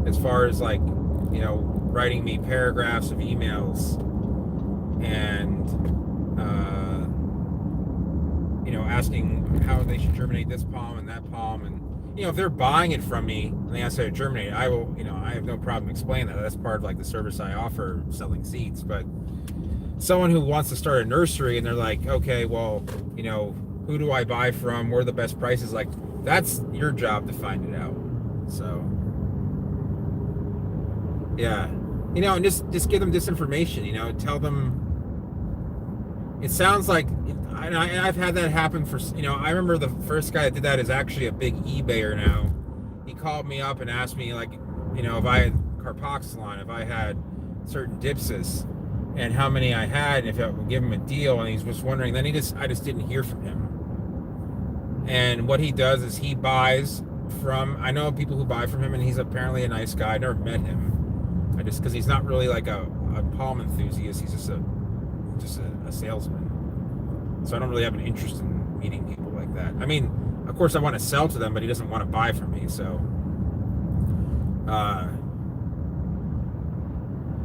as far as like, writing me paragraphs of emails, and asking how they should germinate this palm and that palm. And if they're buying it from me and they ask how to germinate, I will, I have no problem explaining that. That's part of like the service I offer, selling seeds. But someone who wants to start a nursery and they're like, okay, well, who do I buy from? Where are the best prices? Like, that's your job to find it out. So yeah, and just give them disinformation. Tell them. It sounds like, and I've had that happen for, I remember the first guy that did that is actually a big eBayer now. He called me up and asked me, like, if I had carpoxylon, if I had certain dipsis, and how many I had, and if I would give him a deal, and he was wondering. Then I just didn't hear from him. And what he does is he buys from, I know people who buy from him, and he's apparently a nice guy. I never met him. Because he's not really like a palm enthusiast. He's just a salesman. So I don't really have an interest in meeting people like that. I mean, of course I want to sell to them, but he doesn't want to buy from me. So,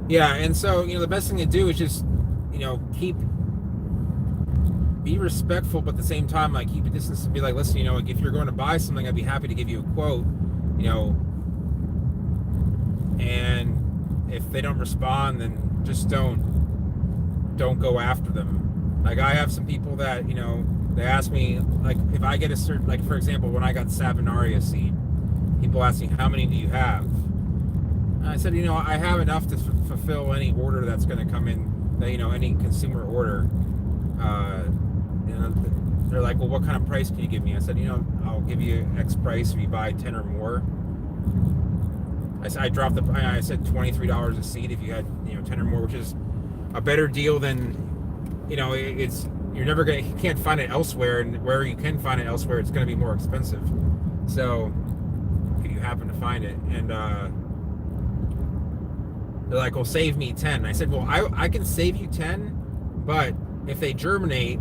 yeah. And so, the best thing to do is just, be respectful, but at the same time, like, keep a distance and be like, listen, if you're going to buy something, I'd be happy to give you a quote, and if they don't respond, then just don't go after them. Like, I have some people that, they ask me, like, if I get a certain, like, for example, when I got Saponaria seed, people ask me, how many do you have? And I said, I have enough to fulfill any order that's going to come in, any consumer order. They're like, well, what kind of price can you give me? I said, I'll give you X price if you buy 10 or more. I said $23 a seed if you had 10 or more, which is a better deal than you can't find it elsewhere, and where you can find it elsewhere, it's going to be more expensive. So if you happen to find it, and they're like, well, save me 10. I said, well, I can save you 10, but if they germinate,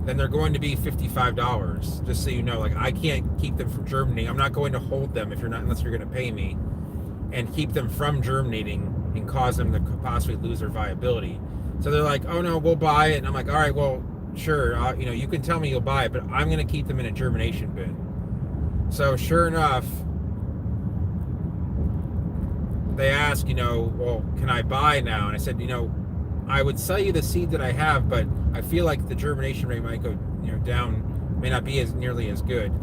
then they're going to be $55. Just so you know, like I can't keep them from germinating. I'm not going to hold them if you're not, unless you're going to pay me, and keep them from germinating and cause them to possibly lose their viability. So they're like, oh no, we'll buy it. And I'm like, all right, well, sure. You know, you can tell me you'll buy it, but I'm going to keep them in a germination bin. So sure enough, they asked, you know, well, can I buy now? And I said, you know, I would sell you the seed that I have, but I feel like the germination rate might go, you know, down, may not be as nearly as good.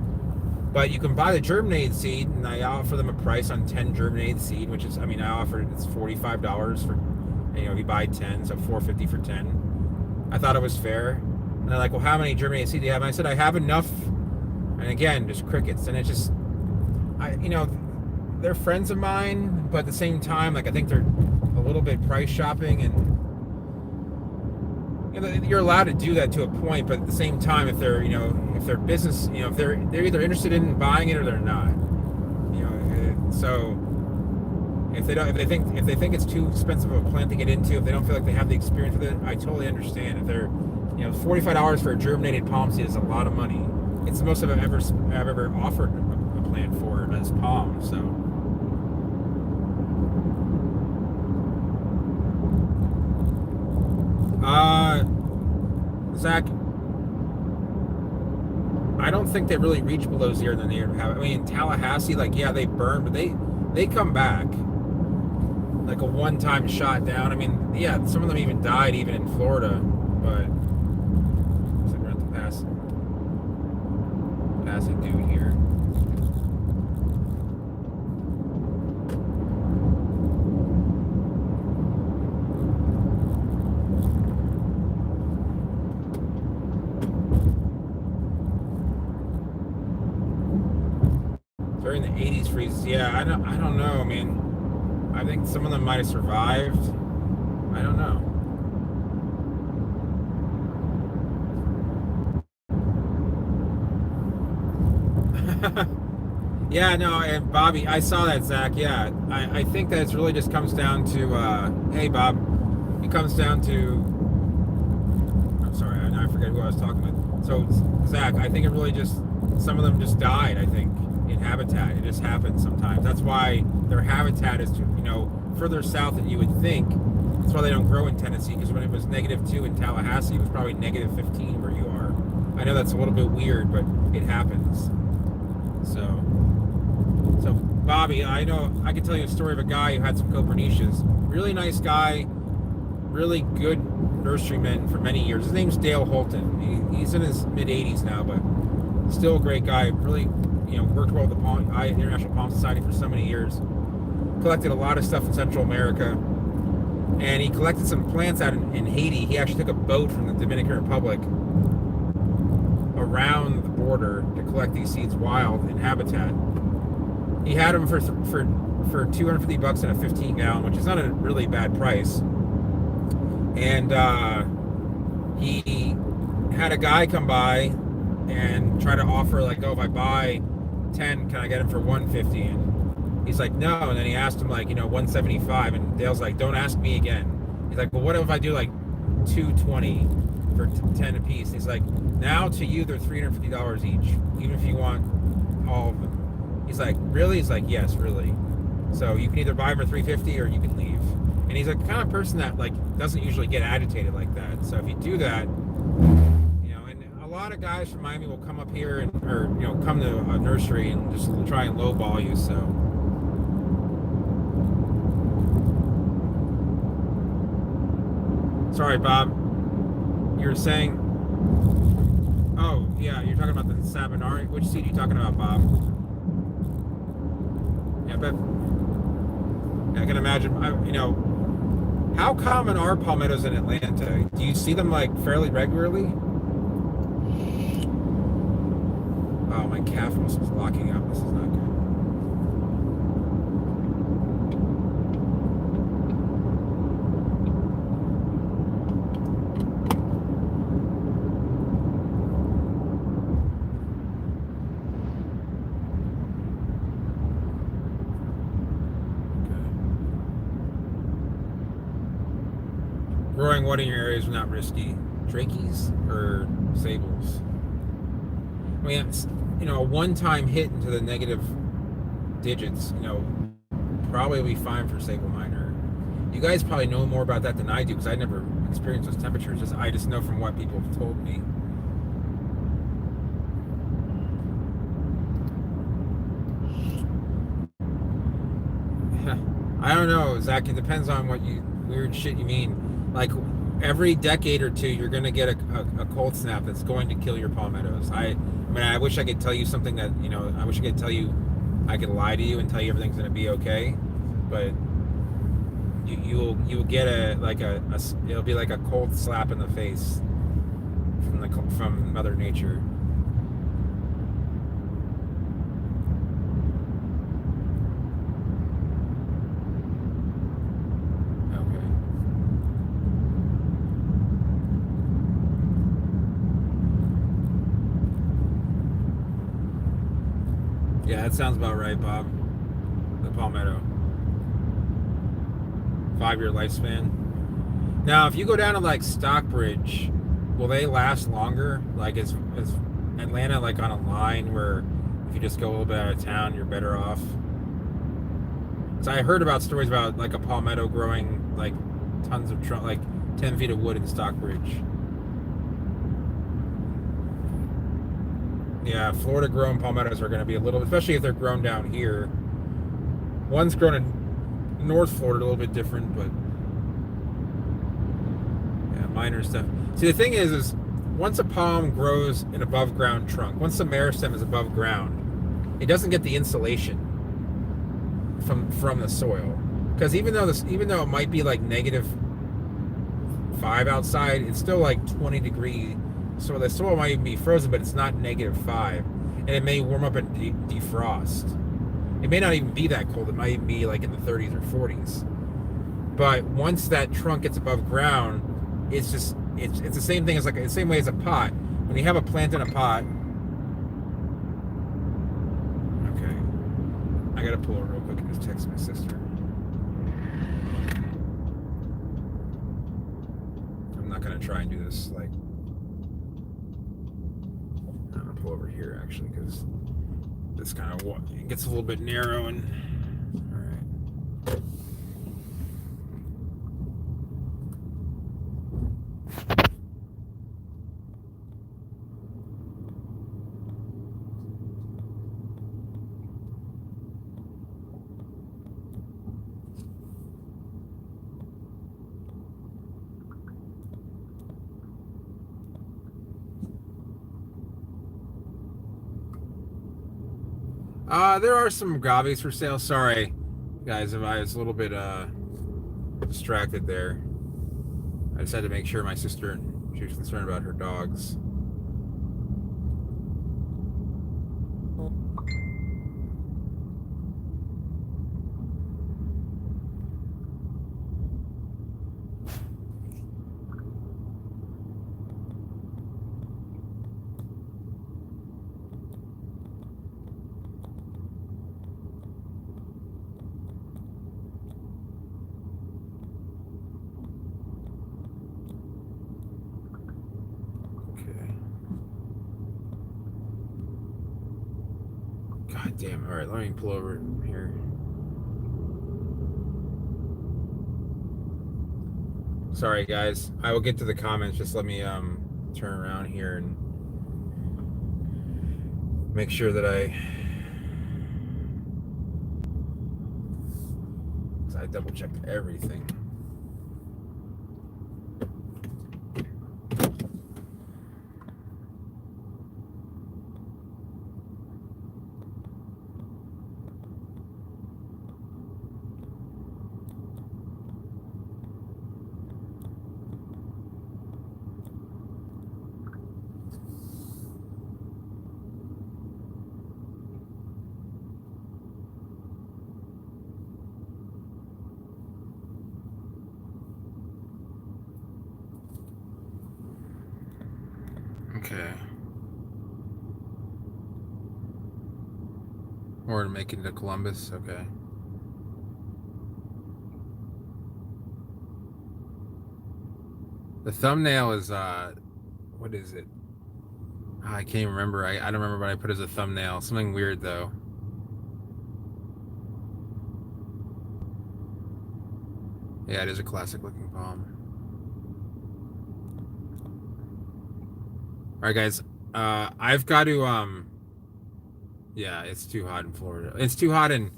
But you can buy the germinated seed, and I offer them a price on 10 germinated seed, which is, I mean, I offered it's $45 for, you know, if you buy 10, so $4.50 for 10. I thought it was fair. And they're like, well, how many germinated seed do you have? And I said, I have enough. And again, just crickets. And it's just, you know, they're friends of mine, but at the same time, like I think they're a little bit price shopping, and you know, you're allowed to do that to a point, but at the same time, if they're, you know, if their business, you know, if they're either interested in buying it or they're not, you know, so if they think it's too expensive of a plant to get into, if they don't feel like they have the experience with it, I totally understand. If they're, you know, $45 for a germinated palm seed is a lot of money. It's the most I've ever offered a plant for as palm, so. Zach, I don't think they really reach below 0 than they have. I mean, in Tallahassee, like, yeah, they burn, but they come back. Like a one-time shot down. I mean, yeah, some of them even died even in Florida, but looks like we're at the pass a dude here. During the 80s freezes, yeah, I don't know. I mean, I think some of them might have survived. I don't know. Yeah, no, and Bobby, I saw that, Zach. Yeah, I think that it really just comes down to, hey, Bob, it comes down to, I'm sorry, I forget who I was talking with. So, Zach, I think it really just, some of them just died, I think, in habitat. It just happens sometimes. That's why their habitat is, you know, further south than you would think. That's why they don't grow in Tennessee, because when it was -2 in Tallahassee, it was probably -15 where you are. I know that's a little bit weird, but it happens. So Bobby, I know I can tell you a story of a guy who had some Copernicias. Really nice guy, really good nurseryman for many years. His name's Dale Holton. He's in his mid-80s now, but still a great guy. Really, you know, worked well with the International Palm Society for so many years. Collected a lot of stuff in Central America, and he collected some plants out in Haiti. He actually took a boat from the Dominican Republic around the border to collect these seeds wild in habitat. He had them for $250 in a 15-gallon, which is not a really bad price. And he had a guy come by and try to offer, like, oh, if I buy 10, can I get them for $150? And he's like, no. And then he asked him, like, you know, $175. And Dale's like, don't ask me again. He's like, well, what if I do like $220 for 10 a piece? He's like, now to you they're $350 each, even if you want all of them. He's like, really? He's like, yes, really. So you can either buy them for $350 or you can leave. And he's a kind of person that, like, doesn't usually get agitated like that. So if you do that, you know, and a lot of guys from Miami will come up here and, or, you know, come to a nursery and just try and lowball you. So sorry, Bob. You were saying, oh yeah, you're talking about the Sabanari. Which seed are you talking about, Bob? Yeah, but I can imagine. You know, how common are palmettos in Atlanta? Do you see them, like, fairly regularly? Oh, my calf was locking up. This is not good. Growing what in your area is not risky? Drakeys or sables. I mean, it's, a one-time hit into the negative digits, probably will be fine for sable minor. You guys probably know more about that than I do because I never experienced those temperatures. I just know from what people have told me. I don't know, Zach. It depends on what weird shit you mean. Like every decade or two, you're gonna get a cold snap that's going to kill your palmettos. I mean, I wish I could tell you something that I wish I could tell you. I could lie to you and tell you everything's gonna be okay, but you'll get it'll be like a cold slap in the face from Mother Nature. Yeah, that sounds about right, Bob. The palmetto. 5-year lifespan. Now, if you go down to like Stockbridge, will they last longer? Like, is Atlanta like on a line where if you just go a little bit out of town, you're better off? So I heard about stories about like a palmetto growing like tons of like 10 feet of wood in Stockbridge. Yeah, Florida grown palmettos are going to be a little, especially if they're grown down here. One's grown in North Florida, a little bit different, but yeah, minor stuff. See, the thing is once a palm grows an above ground trunk, once the meristem is above ground, it doesn't get the insulation from the soil. Because even though it might be like -5 outside, it's still like 20 degrees. So the soil might even be frozen, but it's not -5, and it may warm up and defrost. It may not even be that cold. It might even be like in the 30s or 40s. But once that trunk gets above ground, it's the same thing as the same way as a pot. When you have a plant in a pot, okay, I gotta pull it real quick and just text my sister. I'm not gonna try and do this like. Over here actually, because this kind of it gets a little bit narrow and all right. There are some agaves for sale. Sorry, guys, if I was a little bit distracted there. I just had to make sure my sister, she was concerned about her dogs. God damn. All right, let me pull over here. Sorry, guys. I will get to the comments. Just let me turn around here and make sure that I double checked everything. Okay. Or to make it to Columbus, okay. The thumbnail is what is it? I can't even remember. I don't remember what I put as a thumbnail. Something weird though. Yeah, it is a classic looking palm. All right, guys. I've got to yeah, it's too hot in Florida. It's too hot in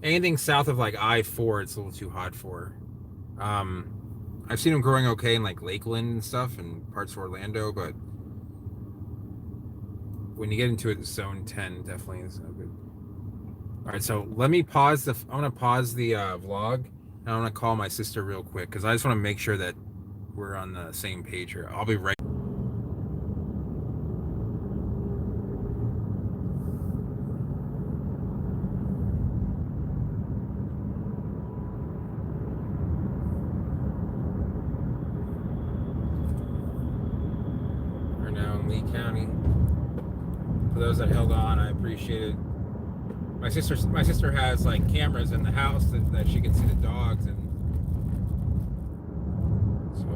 anything south of like I-4. It's a little too hot for. I've seen them growing okay in like Lakeland and stuff and parts of Orlando, but when you get into it, zone 10 definitely is no good. All right, so let me pause the. I want to pause the vlog. And I want to call my sister real quick because I just want to make sure that we're on the same page here. I'll be right. We're now in Lee County. For those that held on, I appreciate it. My sister has like cameras in the house that she can see the dogs, and so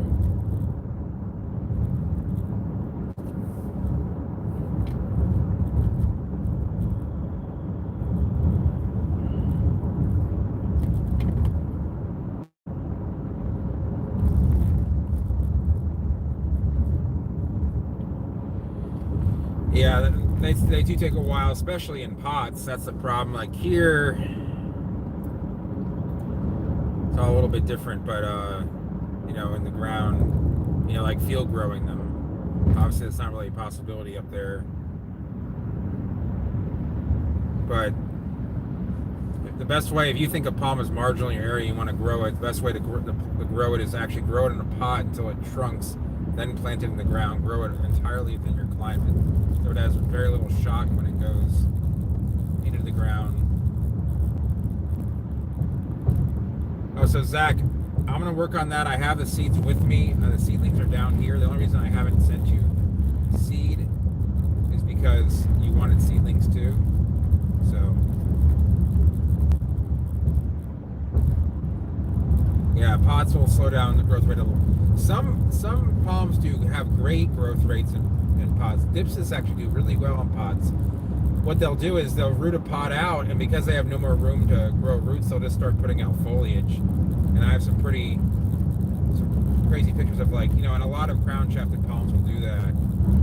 yeah, they do take a while, especially in pots. That's the problem. Like here, it's all a little bit different, but you know, in the ground, you know, like field growing them. Obviously, it's not really a possibility up there. But the best way, if you think a palm is marginal in your area, you want to grow it, the best way to grow it is actually grow it in a pot until it trunks, then plant it in the ground, grow it entirely within your climate. So it has very little shock when it goes into the ground. Oh, so Zach, I'm going to work on that. I have the seeds with me. The seedlings are down here. The only reason I haven't sent you seed is because you wanted seedlings too. So yeah, pots will slow down the growth rate a little. Some palms do have great growth rates in pots. Dipsis actually do really well in pots. What they'll do is they'll root a pot out, and because they have no more room to grow roots, they'll just start putting out foliage. And I have some crazy pictures of, like, you know, and a lot of crown shafted palms will do that,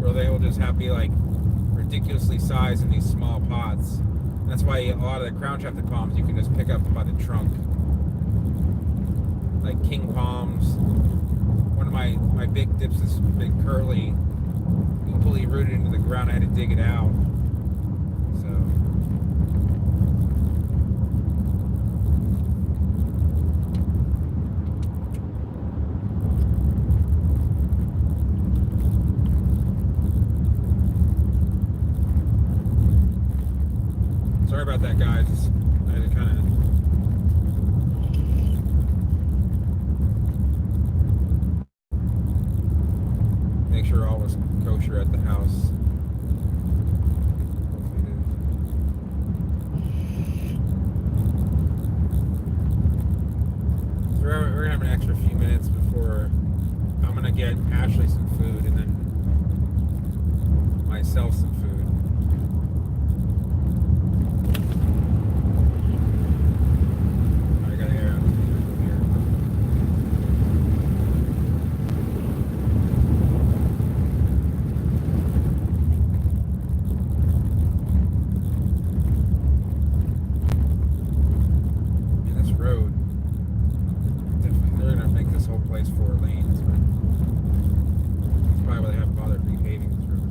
where they will just be like ridiculously sized in these small pots. And that's why a lot of the crown shafted palms you can just pick up by the trunk. Like king palms. One of my big Dipsis, big curly, completely rooted into the ground. I had to dig it out. So sorry about that, guys. I had to kind of make sure all was kosher at the house. So we're gonna have an extra few minutes before I'm gonna get Ashley some food and then myself some food. I gotta air out some food here. Place 4 lanes, but that's probably why they haven't bothered repaving this road.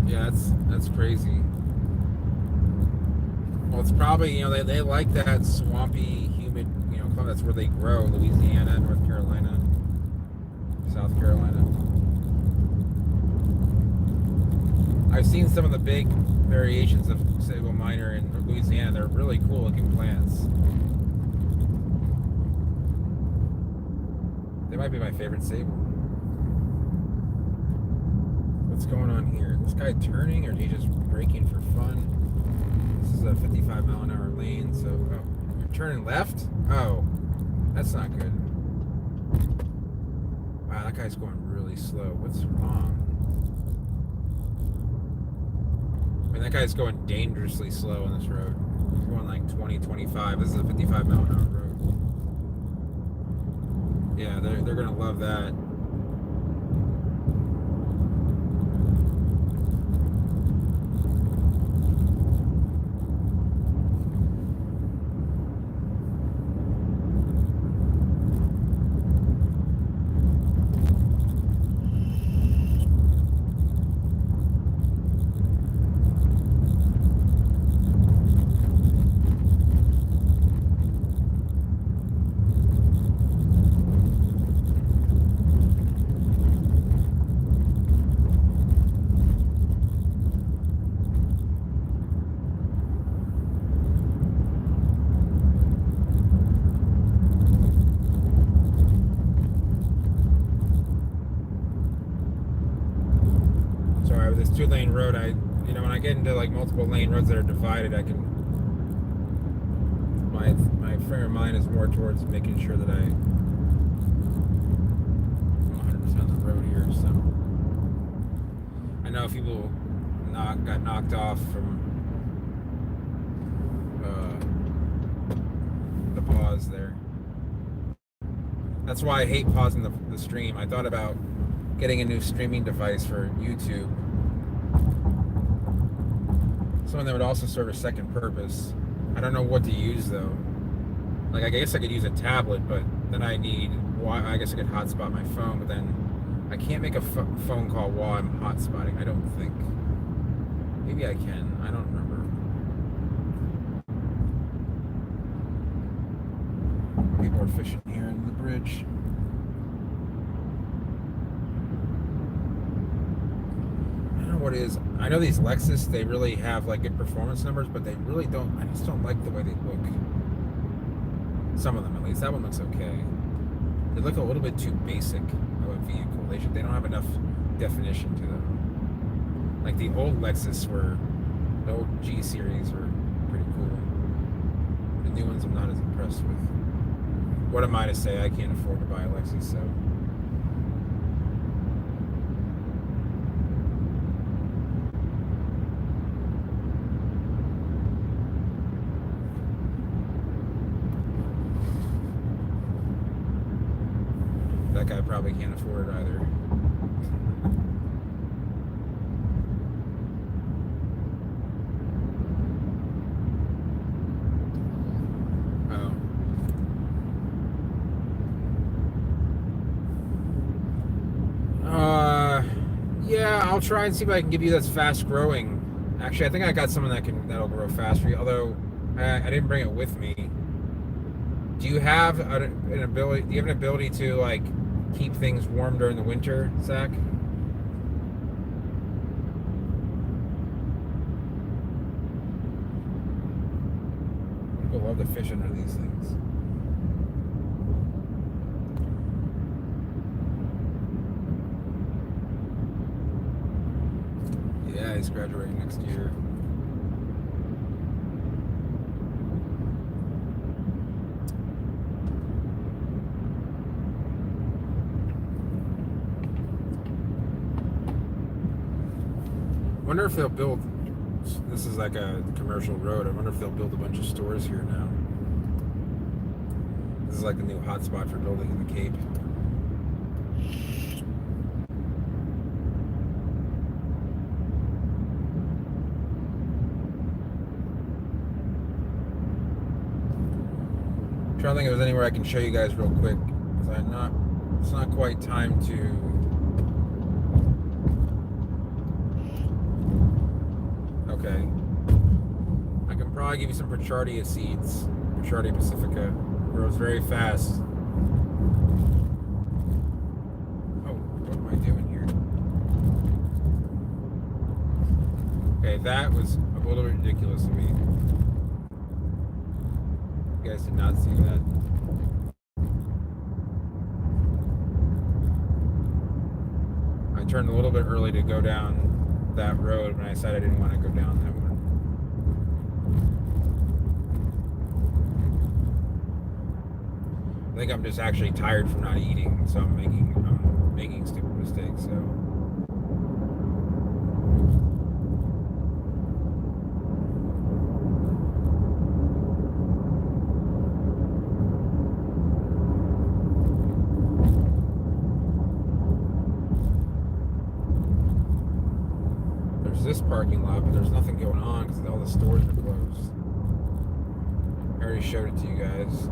Yeah, that's crazy. Well, it's probably, you know, they like that swampy, humid, you know, that's where they grow. Louisiana, North Carolina, South Carolina. I've seen some of the big variations of Sable Minor in Louisiana. They're really cool looking plants. They might be my favorite Sable. What's going on here? This guy turning, or is he just braking for fun? This is a 55 mile an hour lane, so Turning left? Oh, that's not good. Wow, that guy's going really slow. What's wrong? I mean, that guy's going dangerously slow on this road. He's going like 20, 25. This is a 55 mile an hour road. Yeah, they're gonna love that. Sorry, with this 2-lane road, when I get into like multiple lane roads that are divided, I can. My frame of mind is more towards making sure that I'm 100% on the road here. So I know people got knocked off from the pause there. That's why I hate pausing the stream. I thought about getting a new streaming device for YouTube. Something that would also serve a second purpose. I don't know what to use though. Like I guess I could use a tablet, but then I guess I could hotspot my phone, but then I can't make a phone call while I'm hotspotting. I don't think. Maybe I can. I don't remember. People are fishing here in the bridge. What it is, I know these Lexus, they really have like good performance numbers, but they really don't. I just don't like the way they look. Some of them, at least. That one looks okay. They look a little bit too basic of a vehicle. They don't have enough definition to them. Like the old Lexus the old G series were pretty cool. The new ones I'm not as impressed with. What am I to say? I can't afford to buy a Lexus, so. That guy probably can't afford it either. Oh. Yeah, I'll try and see what I can give you that's fast growing. Actually, I think I got something that'll grow fast for you. Although I didn't bring it with me. Do you have an ability? Do you have an ability to like keep things warm during the winter, Zach? People love to fish under these things. Yeah, he's graduating next year. Wonder if they'll build. This is like a commercial road. I wonder if they'll build a bunch of stores here now. This is like the new hotspot for building in the Cape. I'm trying to think if there's anywhere I can show you guys real quick. Because it's not quite time to. Okay. I can probably give you some Prochardia seeds. Prochardia pacifica grows very fast. Oh, what am I doing here? Okay, that was a little ridiculous of me. You guys did not see that. I turned a little bit early to go down that road when I said I didn't want to go down that one. I think I'm just actually tired from not eating, so I'm making stupid mistakes. So. There's this parking lot, but there's nothing going on because all the stores are closed. I already showed it to you guys.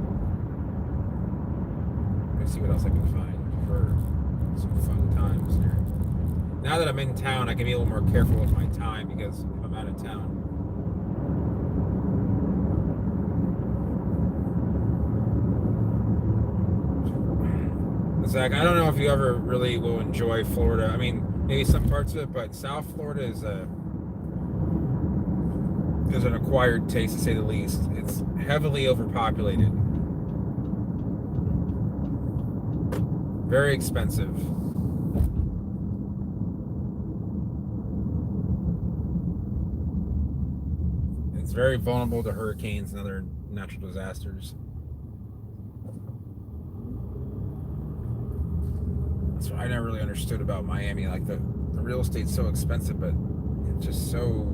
Let me see what else I can find for some fun times here. Now that I'm in town, I can be a little more careful with my time because I'm out of town. Zach, I don't know if you ever really will enjoy Florida. I mean, maybe some parts of it, but South Florida is an acquired taste, to say the least. It's heavily overpopulated. Very expensive. It's very vulnerable to hurricanes and other natural disasters. That's what I never really understood about Miami. Like the real estate's so expensive, but it's just so,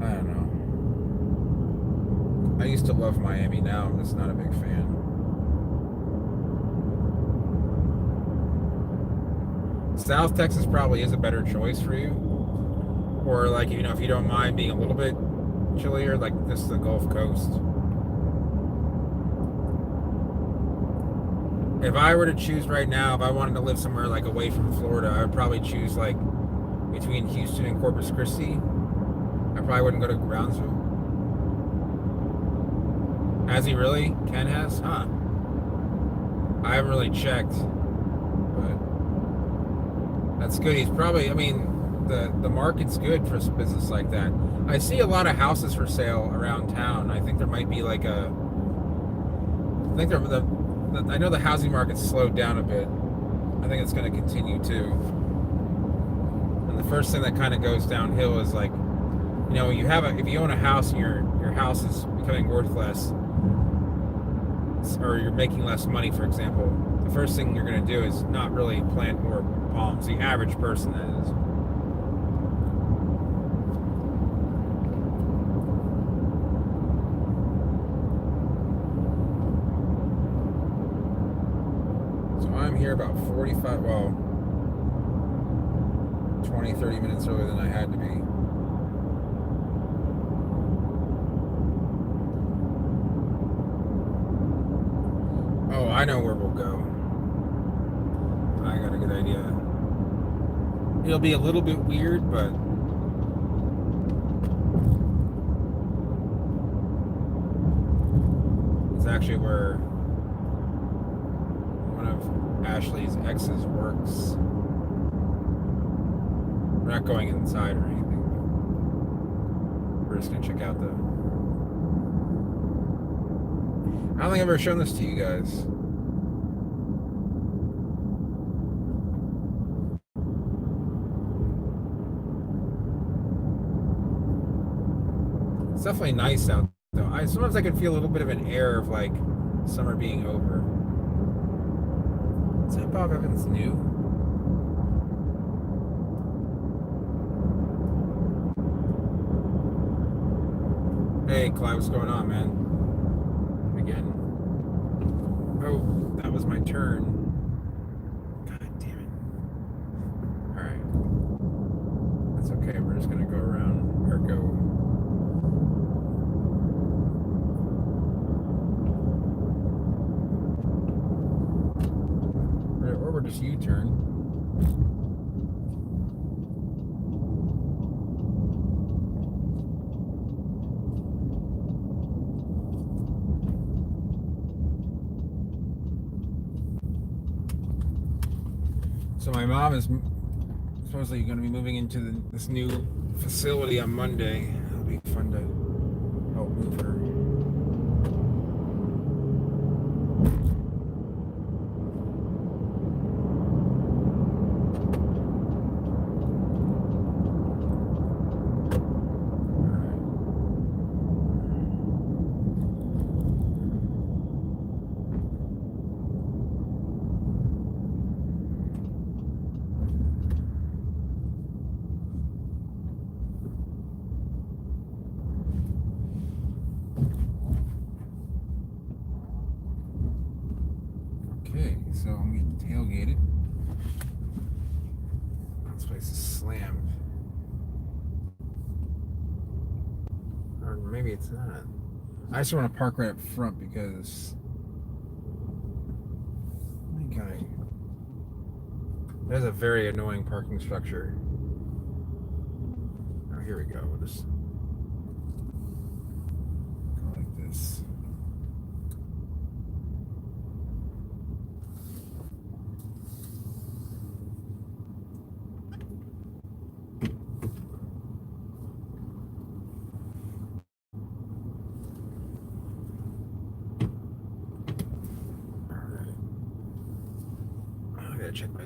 I don't know. I used to love Miami. Now I'm just not a big fan. South Texas probably is a better choice for you. Or like, you know, if you don't mind being a little bit chillier, like this is the Gulf Coast. If I were to choose right now, if I wanted to live somewhere like away from Florida, I would probably choose like between Houston and Corpus Christi. I probably wouldn't go to Brownsville. Has he really? Ken has? Huh. I haven't really checked, but that's good. He's probably, I mean, the market's good for a business like that. I see a lot of houses for sale around town. I think there might be like I know the housing market's slowed down a bit. I think it's going to continue too. And the first thing that kind of goes downhill is like, you know, if you own a house and your house is becoming worth less, or you're making less money, for example, the first thing you're going to do is not really plant more palms. The average person, that is. I'm here about 45, well, 20, 30 minutes earlier than I had to be. Oh, I know where we'll go. I got a good idea. It'll be a little bit weird, but it's actually where Ashley's ex's works. We're not going inside or anything, but we're just gonna check out the. I don't think I've ever shown this to you guys. It's definitely nice out though. Sometimes I can feel a little bit of an air of like summer being over. Is that Bob Evans new? Hey, Clyde, what's going on, man? Again. Oh, that was my turn. God damn it. Alright. That's okay, we're just gonna go around, or go. Or we're just U-turn. So my mom is supposedly going to be moving into this new facility on Monday. It'll be fun to help move her. Okay, so I'm getting tailgated. This place is slammed. Or maybe it's not. I just want to park right up front because there's a very annoying parking structure. Oh, here we go. We'll just go like this. I gotta check my.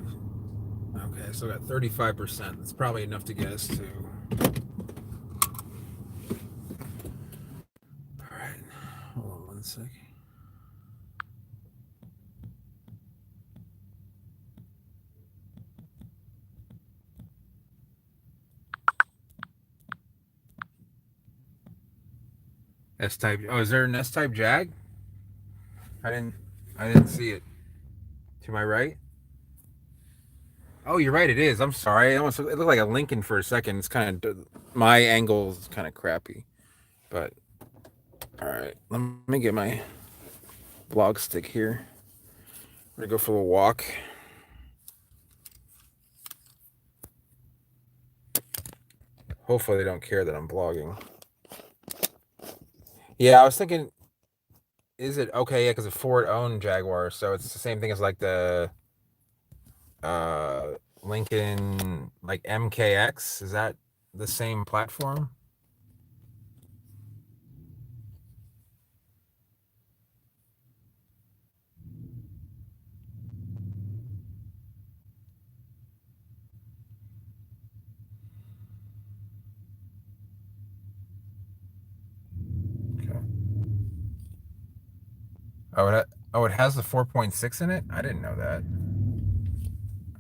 Okay, so I got 35%. That's probably enough to get us to. All right, hold on 1 second. S-type. Oh, is there an S-type Jag? I didn't see it. To my right. Oh, you're right. It is. I'm sorry. It looked like a Lincoln for a second. It's kind of my angle is kind of crappy, but all right. Let me get my vlog stick here. I'm gonna go for a walk. Hopefully they don't care that I'm vlogging. Yeah, I was thinking, is it okay? Yeah, because it's Ford-owned Jaguar, so it's the same thing as like the Lincoln like MKX. Is that the same platform? Okay. It has the 4.6 in it? I didn't know that.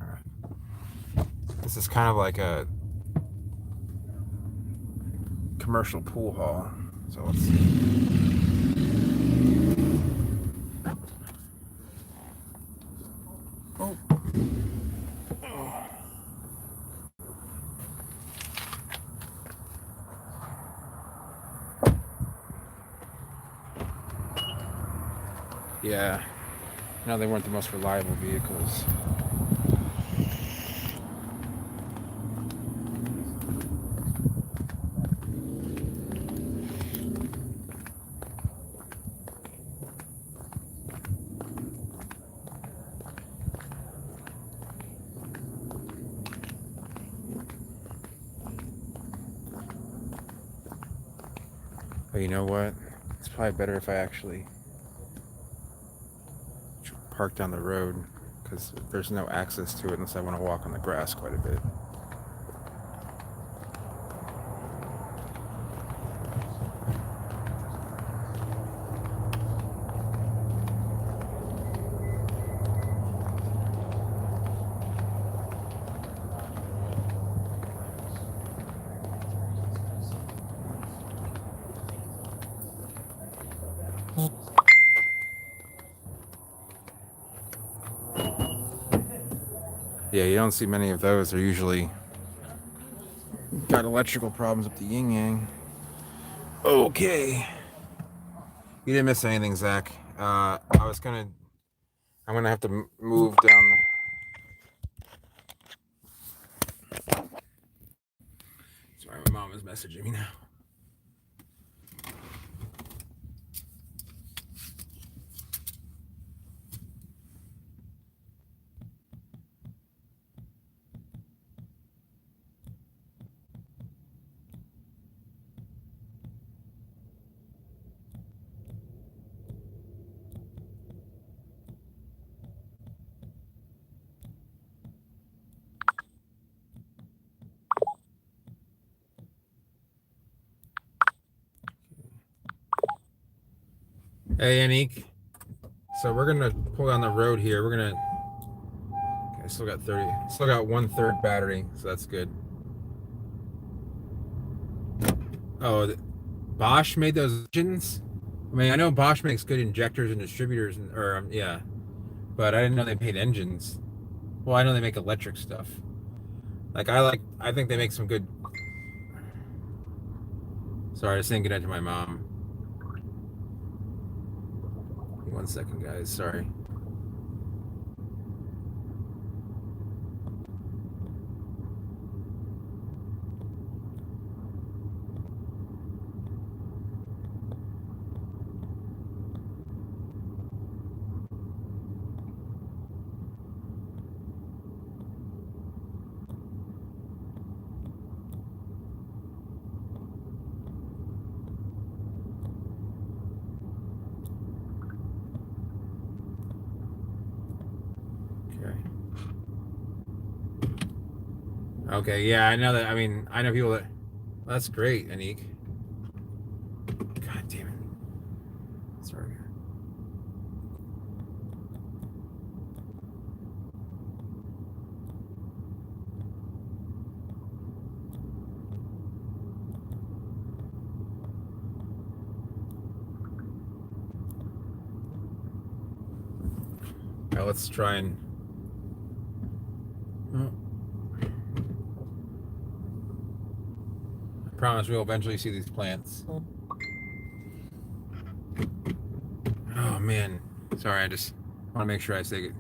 All right. This is kind of like a commercial pool hall. So let's see. Oh. Yeah. No, they weren't the most reliable vehicles. But you know what? It's probably better if I actually park down the road because there's no access to it unless I want to walk on the grass quite a bit. Yeah, you don't see many of those. They're usually got electrical problems up the yin yang. Okay. You didn't miss anything, Zach. I'm gonna have to move down. Sorry, my mom is messaging me now. Hey, Anik. So we're gonna pull down the road here. Okay, I still got 30. Still got 1/3 battery, so that's good. Oh, Bosch made those engines. I mean, I know Bosch makes good injectors and distributors, yeah. but I didn't know they made engines. Well, I know they make electric stuff. I think they make some good. Sorry, I was saying goodnight to my mom. 1 second, guys. Sorry. Okay. Okay, yeah, I know that. I mean, I know people that. That's great, Anik. God damn it. Sorry. Now let's try and. Oh. I promise we'll eventually see these plants. Oh man, sorry. I just want to make sure I say it.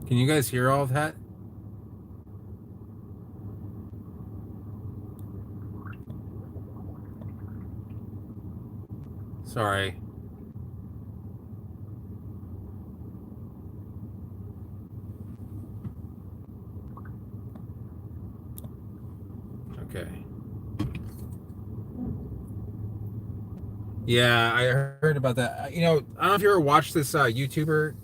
Can you guys hear all of that? Sorry. Okay. Yeah, I heard about that. You know, I don't know if you ever watched this YouTuber,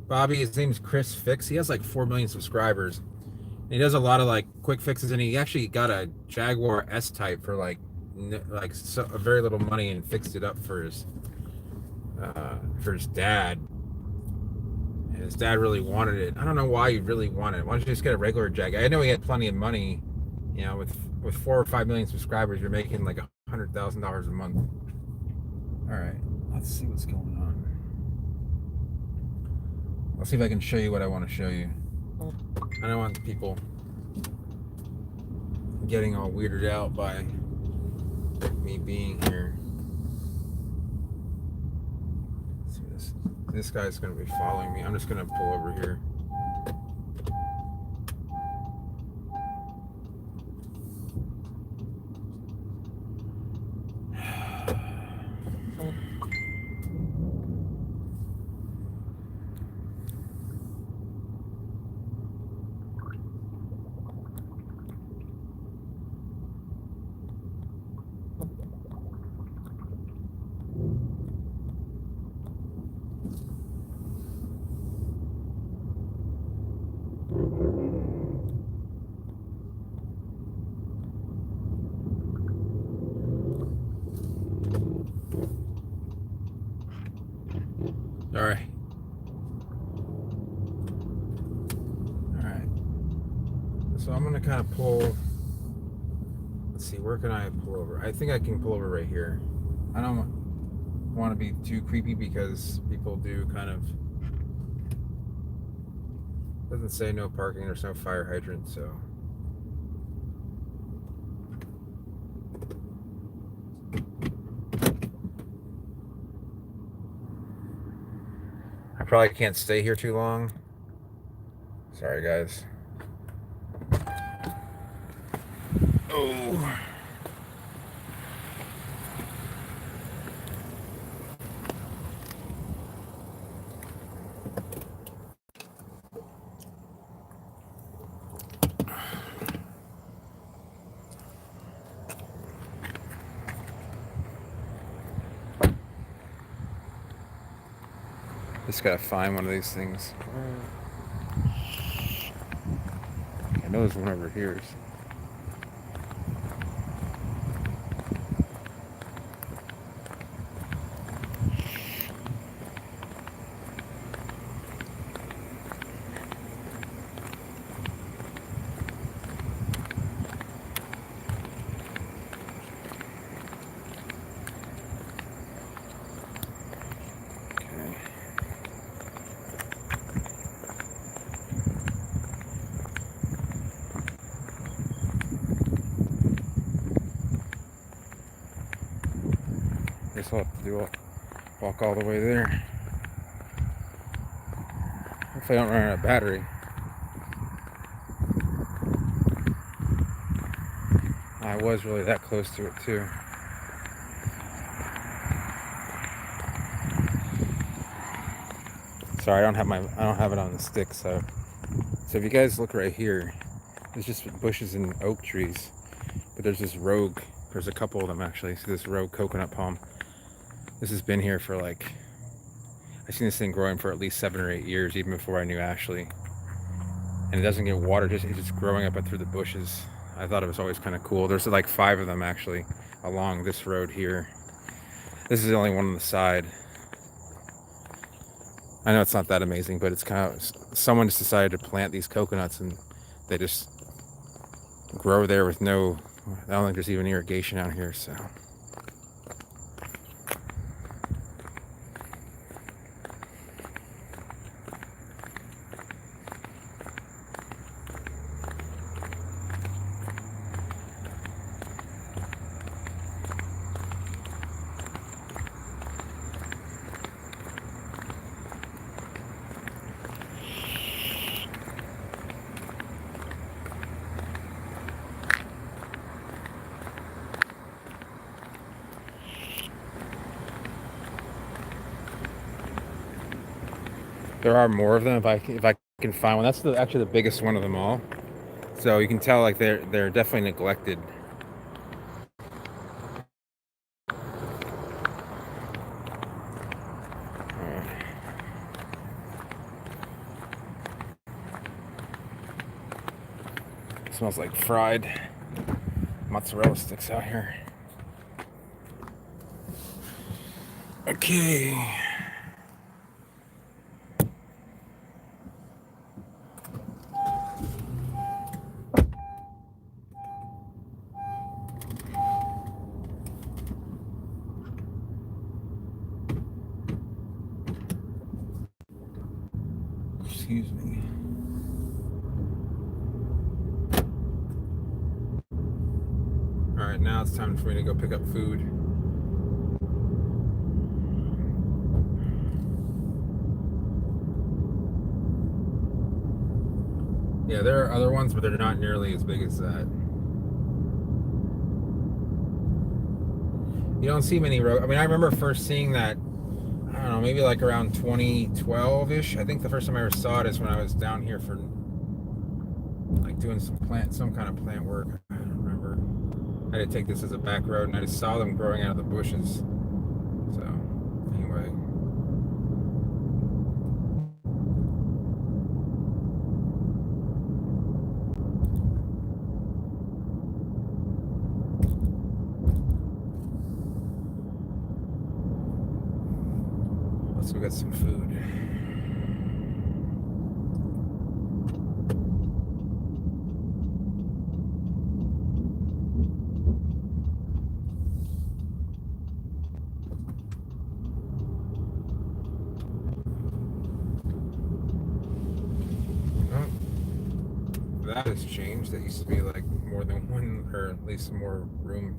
Bobby. His name's Chris Fix. He has like 4 million subscribers. And he does a lot of like quick fixes, and he actually got a Jaguar S-Type for like very little money and fixed it up for his dad. And his dad really wanted it. I don't know why he really wanted it. Why don't you just get a regular Jaguar? I know he had plenty of money. You know, with 4 or 5 million subscribers, you're making like $100,000 a month. All right, let's see what's going on. I'll see if I can show you what I want to show you. I don't want people getting all weirded out by me being here. Let's see this guy's going to be following me. I'm just going to pull over here. All right. All right. So I'm gonna kind of pull. Let's see, where can I pull over? I think I can pull over right here. I don't want to be too creepy because people do kind of. Doesn't say no parking. There's no fire hydrant, so. I probably can't stay here too long. Sorry, guys. Oh. Just gotta find one of these things. I know there's one over here. Guess I'll have to walk all the way there. Hopefully I don't run out of battery. I was really that close to it too. Sorry, I don't have it on the stick, so if you guys look right here, there's just bushes and oak trees, but there's this rogue, there's a couple of them actually. See this rogue coconut palm. This has been here for like, I've seen this thing growing for at least 7 or 8 years, even before I knew Ashley. And it doesn't get water, it's just growing up through the bushes. I thought it was always kind of cool. There's like 5 of them actually along this road here. This is the only one on the side. I know it's not that amazing, but it's kind of, someone just decided to plant these coconuts and they just grow there with no, I don't think there's even irrigation out here, so. There are more of them if I can find one. That's actually the biggest one of them all. So you can tell like they're definitely neglected. It smells like fried mozzarella sticks out here. Okay. Excuse me. All right, now it's time for me to go pick up food. Yeah, there are other ones, but they're not nearly as big as that. You don't see many rogue. I mean, I remember first seeing that, I don't know, maybe like around 2012-ish. I think the first time I ever saw it is when I was down here for like doing some kind of plant work. I don't remember. I had to take this as a back road, and I just saw them growing out of the bushes. So, anyway. Let's go get some food. That has changed. That used to be like more than one, or at least more room.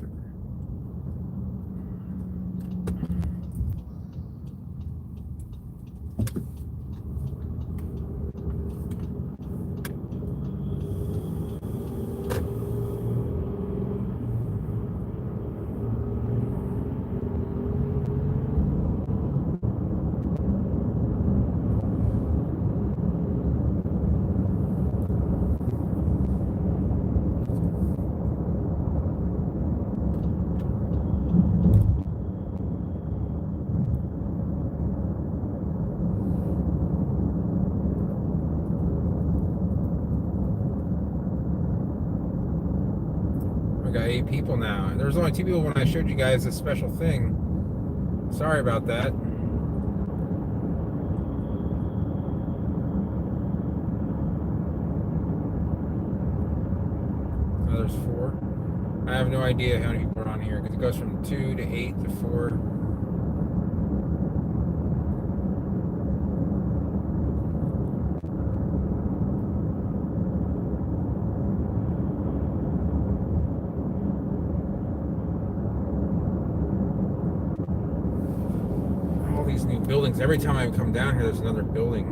We got 8 people now. There was only 2 people when I showed you guys this special thing. Sorry about that. Oh, there's 4. I have no idea how many people are on here because it goes from 2 to 8 to 4. All these new buildings. Every time I come down here, there's another building.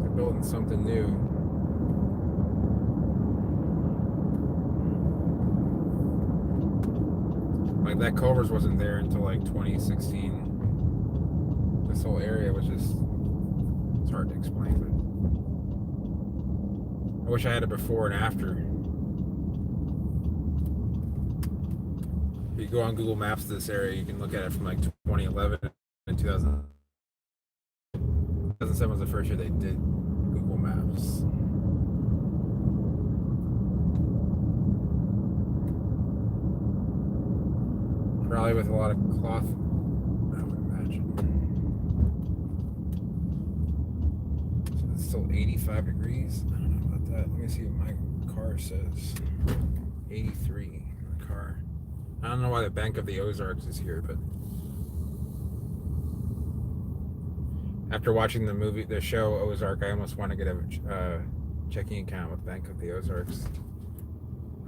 They're building something new. Like that Culver's wasn't there until like 2016. This whole area was just, it's hard to explain, but I wish I had a before and after. If you go on Google Maps to this area, you can look at it from like 2011 and 2007 was the first year they did Google Maps. Probably with a lot of cloth, I would imagine. So it's still 85 degrees. I don't know about that. Let me see what my car says. 83 in the car. I don't know why the Bank of the Ozarks is here, but after watching the show Ozark, I almost want to get a checking account with Bank of the Ozarks.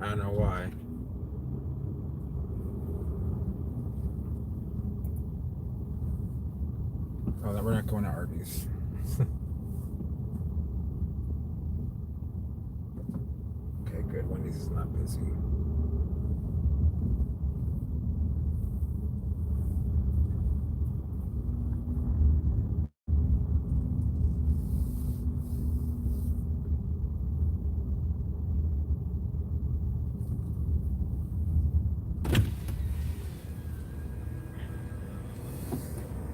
I don't know why. Oh, we're not going to Arby's. Okay, good. Wendy's is not busy.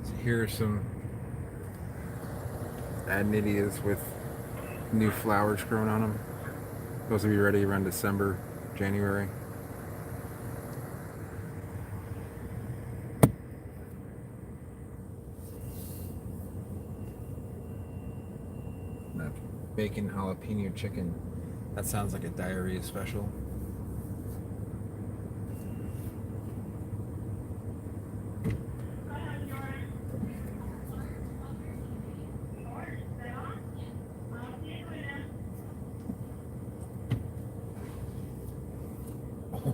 So here are some adniddias with new flowers growing on them. Supposed to be ready around December, January. That bacon jalapeno chicken. That sounds like a diarrhea special.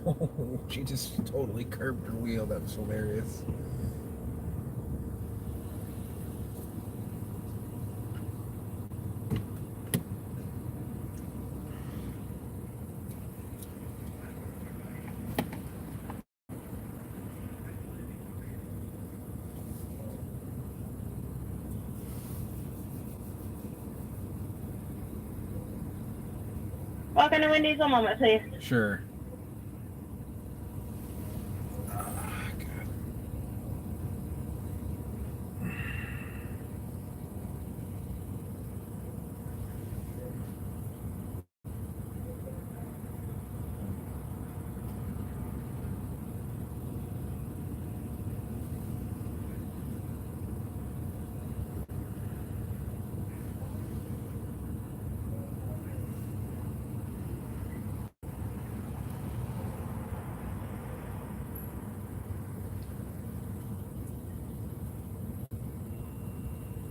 Oh, she just totally curbed her wheel. That was hilarious. Welcome to Wendy's. One moment, please. Sure.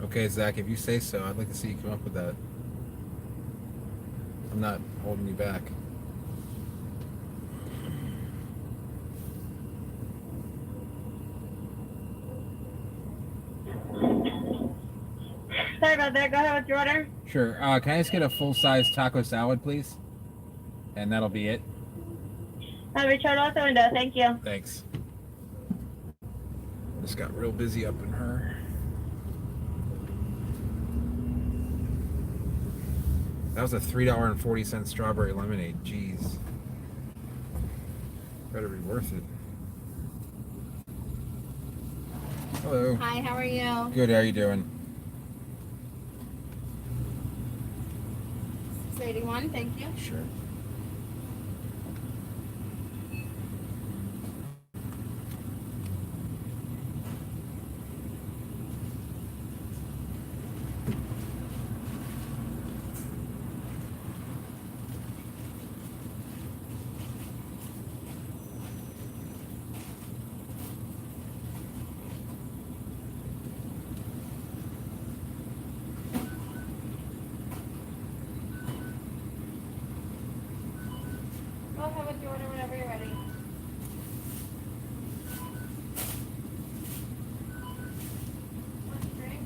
Okay, Zach, if you say so, I'd like to see you come up with that. I'm not holding you back. Sorry about that. Go ahead with your order. Sure. Can I just get a full-size taco salad, please? And that'll be it. I'll be showed out the window. Thank you. Thanks. Just got real busy up in her. That was a $3.40 strawberry lemonade. Jeez. Better be worth it. Hello. Hi, how are you? Good, how you doing? 681, thank you. Sure. Go ahead with your order whenever you're ready. Want a drink?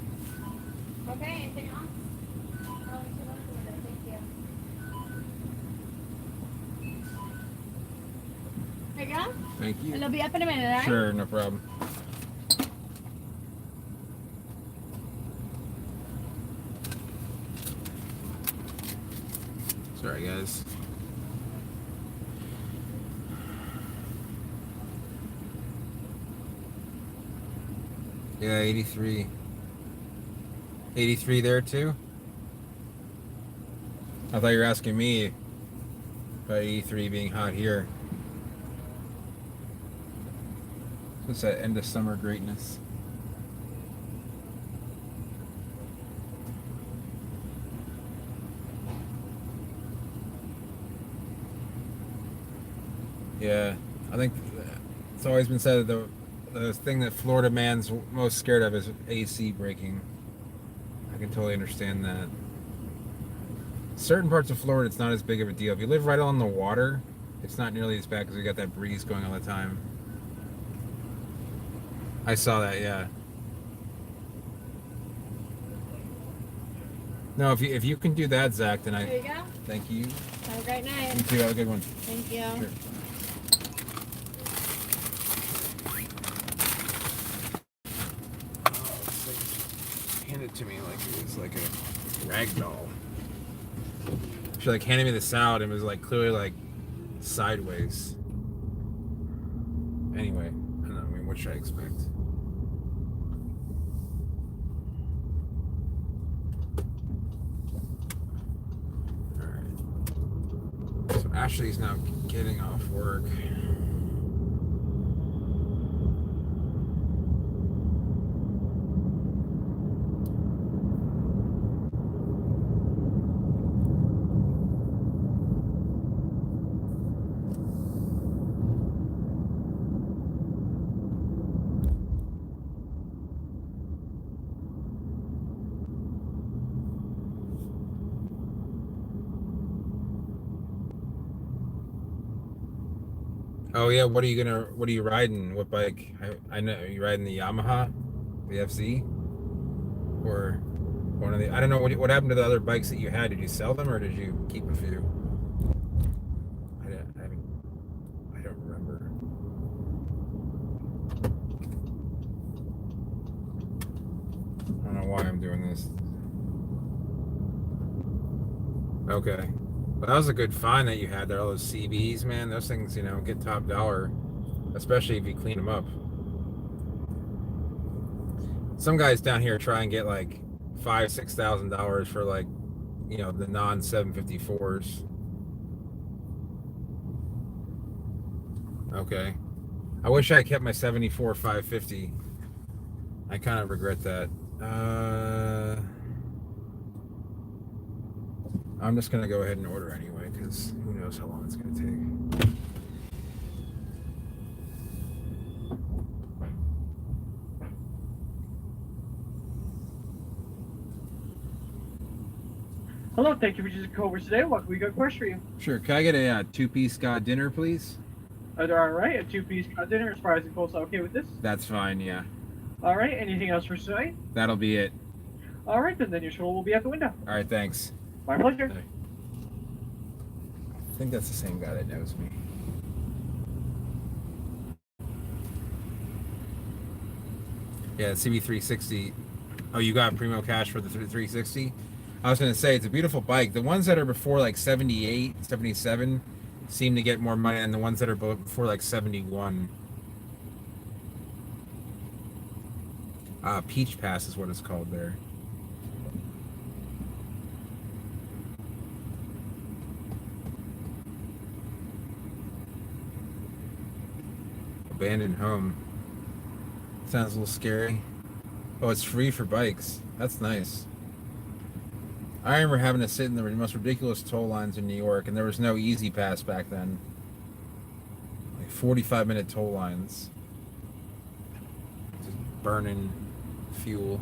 Okay, anything else? Oh, you should have ordered it. Thank you. There you go. Thank And you. it'll be up in a minute, alright? Sure, no problem. Sorry, guys. Yeah, 83. 83 there too? I thought you were asking me about 83 being hot here. What's that end of summer greatness? Yeah, I think it's always been said that the thing that Florida man's most scared of is AC breaking. I can totally understand that. Certain parts of Florida, it's not as big of a deal. If you live right on the water, it's not nearly as bad because we got that breeze going all the time. I saw that, yeah. No, if you can do that, Zach, then There you go. thank you. Have a great night. You too. Have a good one. Thank you. Sure. Handed it to me like it was like a rag doll. She like handed me the salad and was like clearly like sideways. Anyway, I don't know. I mean, what should I expect? All right. So Ashley's now getting off work. Oh yeah, what are you riding? What bike? I know, are you riding the Yamaha, the FZ, or one of the? I don't know what happened to the other bikes that you had. Did you sell them or did you keep a few? I don't remember. I don't know why I'm doing this. Okay. Well, that was a good find that you had there. All those CBs, man. Those things, get top dollar, especially if you clean them up. Some guys down here try and get like $5,000-$6,000 for like, the non 754s. Okay. I wish I kept my 74 550. I kind of regret that. I'm just gonna go ahead and order anyway, because who knows how long it's gonna take. Hello, thank you for choosing Cobras today. What can we got course for you? Sure. Can I get a two-piece dinner, please? All right, a two-piece dinner as far as the coleslaw. Okay with this? That's fine. Yeah. All right, anything else for today? That'll be it. All right, then your total will be at the window. All right. Thanks. My pleasure. I think that's the same guy that knows me. Yeah, CB360. Oh, you got Primo Cash for the 360? I was going to say, it's a beautiful bike. The ones that are before like 78, 77 seem to get more money than the ones that are before like 71. Peach Pass is what it's called there. abandoned home. Sounds a little scary. Oh, it's free for bikes. That's nice. I remember having to sit in the most ridiculous toll lines in New York, and there was no Easy Pass back then. Like 45-minute toll lines. Just burning fuel.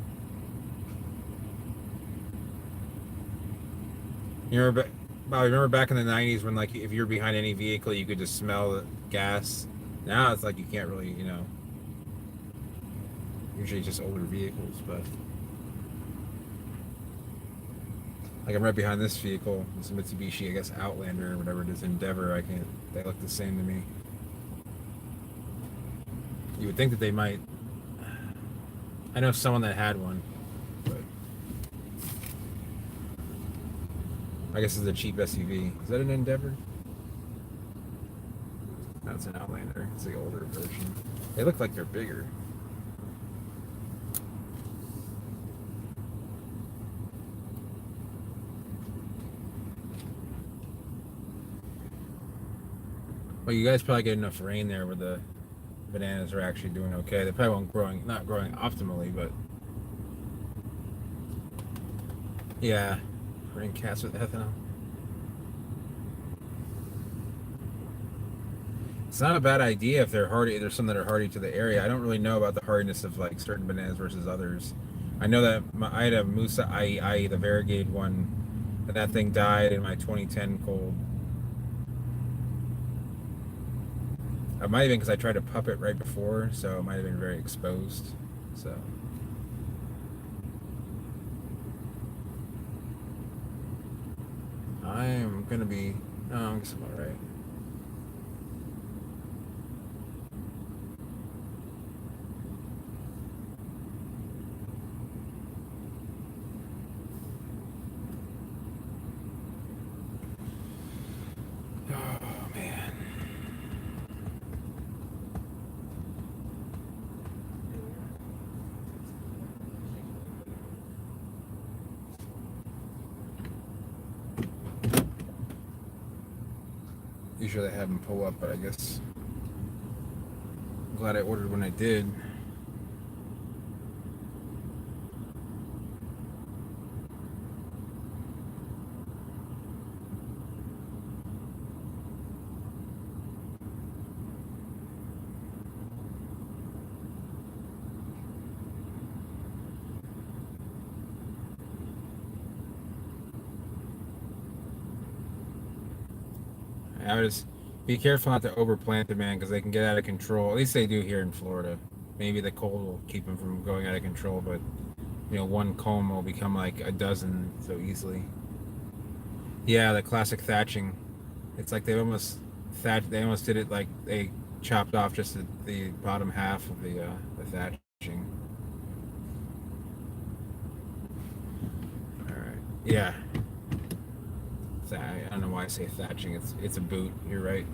You remember, Bob, remember back in the 90s when, like, if you were behind any vehicle, you could just smell the gas? Now it's like you can't really, you know. Usually just older vehicles, but. Like, I'm right behind this vehicle. It's a Mitsubishi, I guess, Outlander or whatever it is, Endeavor. I can't. They look the same to me. You would think that they might. I know someone that had one, but. I guess it's a cheap SUV. Is that an Endeavor? No, it's an Outlander. It's the older version. They look like they're bigger. Well, you guys probably get enough rain there where the bananas are actually doing okay. They probably won't not growing optimally, but yeah, rain cats with ethanol. It's not a bad idea if they're hardy. There's some that are hardy to the area. I don't really know about the hardiness of like certain bananas versus others. I know that I had a Musa IE, the variegated one, and that thing died in my 2010 cold. It might have been because I tried to pup it right before, so it might have been very exposed. So. I'm gonna be. Oh, I guess I'm alright. Oh, man. Usually I have them pull up, but I guess I'm glad I ordered when I did. I would just be careful not to overplant them, man, because they can get out of control. At least they do here in Florida. Maybe the cold will keep them from going out of control, but you know, one comb will become like a dozen so easily. Yeah, the classic thatching. It's like they almost did it like they chopped off just the bottom half of the thatching. All right. Yeah. I don't know why I say thatching. It's a boot. You're right.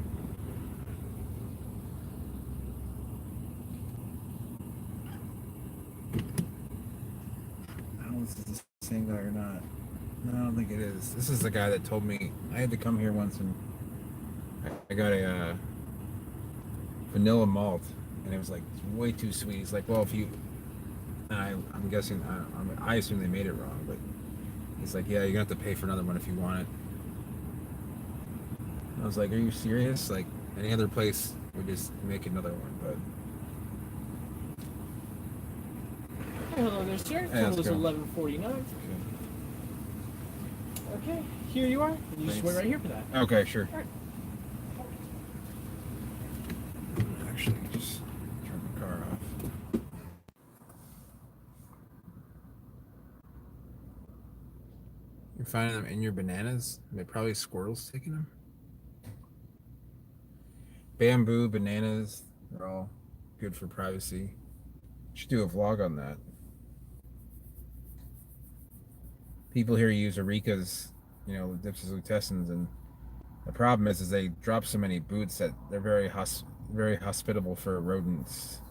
I don't know if this is the same guy or not. No, I don't think it is. This is the guy that told me I had to come here once and I got a vanilla malt and it was like way too sweet. He's like, well, if you, I'm guessing, I assume they made it wrong, but he's like, yeah, you're gonna have to pay for another one if you want it. I was like, are you serious? Like, any other place would just make another one, but... Hello there, sir. Hey, Total is let's go. $11.49. Okay, here you are. You just wait right here for that. Okay, sure. All right. Actually, just turn the car off. You're finding them in your bananas? They're probably squirrels taking them. Bamboo, bananas, they're all good for privacy. Should do a vlog on that. People here use Eureka's, you know, Dipsys lutescens, and the problem is they drop so many boots that they're very hospitable for rodents.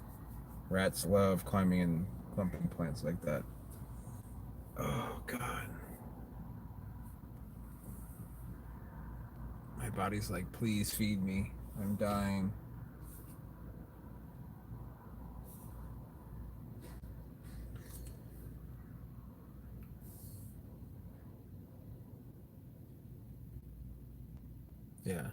Rats love climbing in clumping plants like that. Oh God. My body's like, please feed me. I'm dying. Yeah.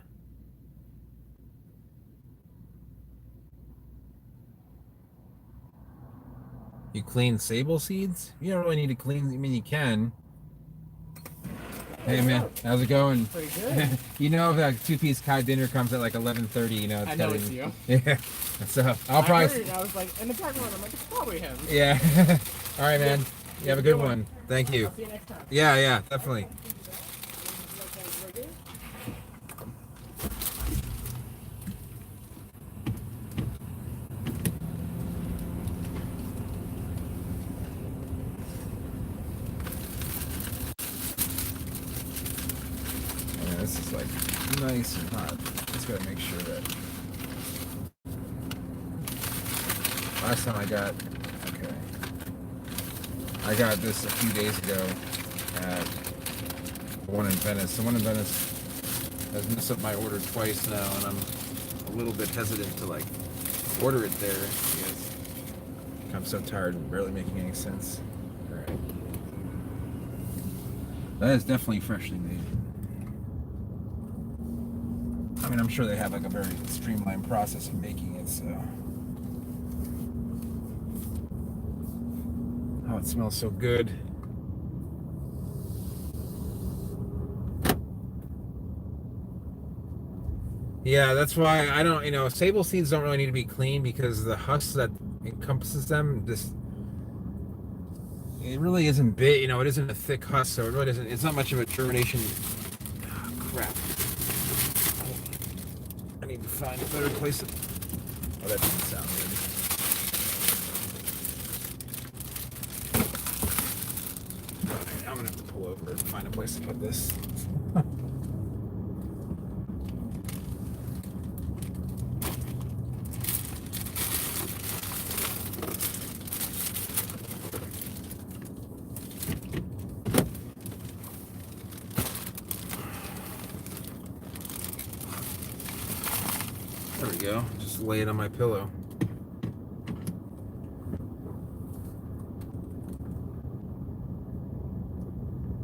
You clean sable seeds? You don't really need to clean. I mean, you can. Hey man, how's it going? Pretty good. You know, if that two-piece Kai dinner comes at like 11:30, you know. It's I know gotta- it's you. Yeah. So I'll I probably. heard it, and I was like, in the background, I'm like, it's probably him. Yeah. All right, man. You have a good one. Thank you. I'll see you next time. Yeah, definitely. Yeah, this is like nice and hot. Just gotta make sure that. Last time I got this a few days ago at the one in Venice. The one in Venice has messed up my order twice now, and I'm a little bit hesitant to like order it there because I'm so tired and barely making any sense. All right. That is definitely freshly made. I mean, I'm sure they have like a very streamlined process of making it, so. Oh, it smells so good. Yeah, that's why I don't, sable seeds don't really need to be cleaned because the husk that encompasses them, it really isn't big, it isn't a thick husk, so it really doesn't, it's not much of a germination. Oh, crap. I need to find a better place to, oh, that doesn't sound good. Okay, I'm gonna have to pull over and find a place to put this. There we go. Just lay it on my pillow.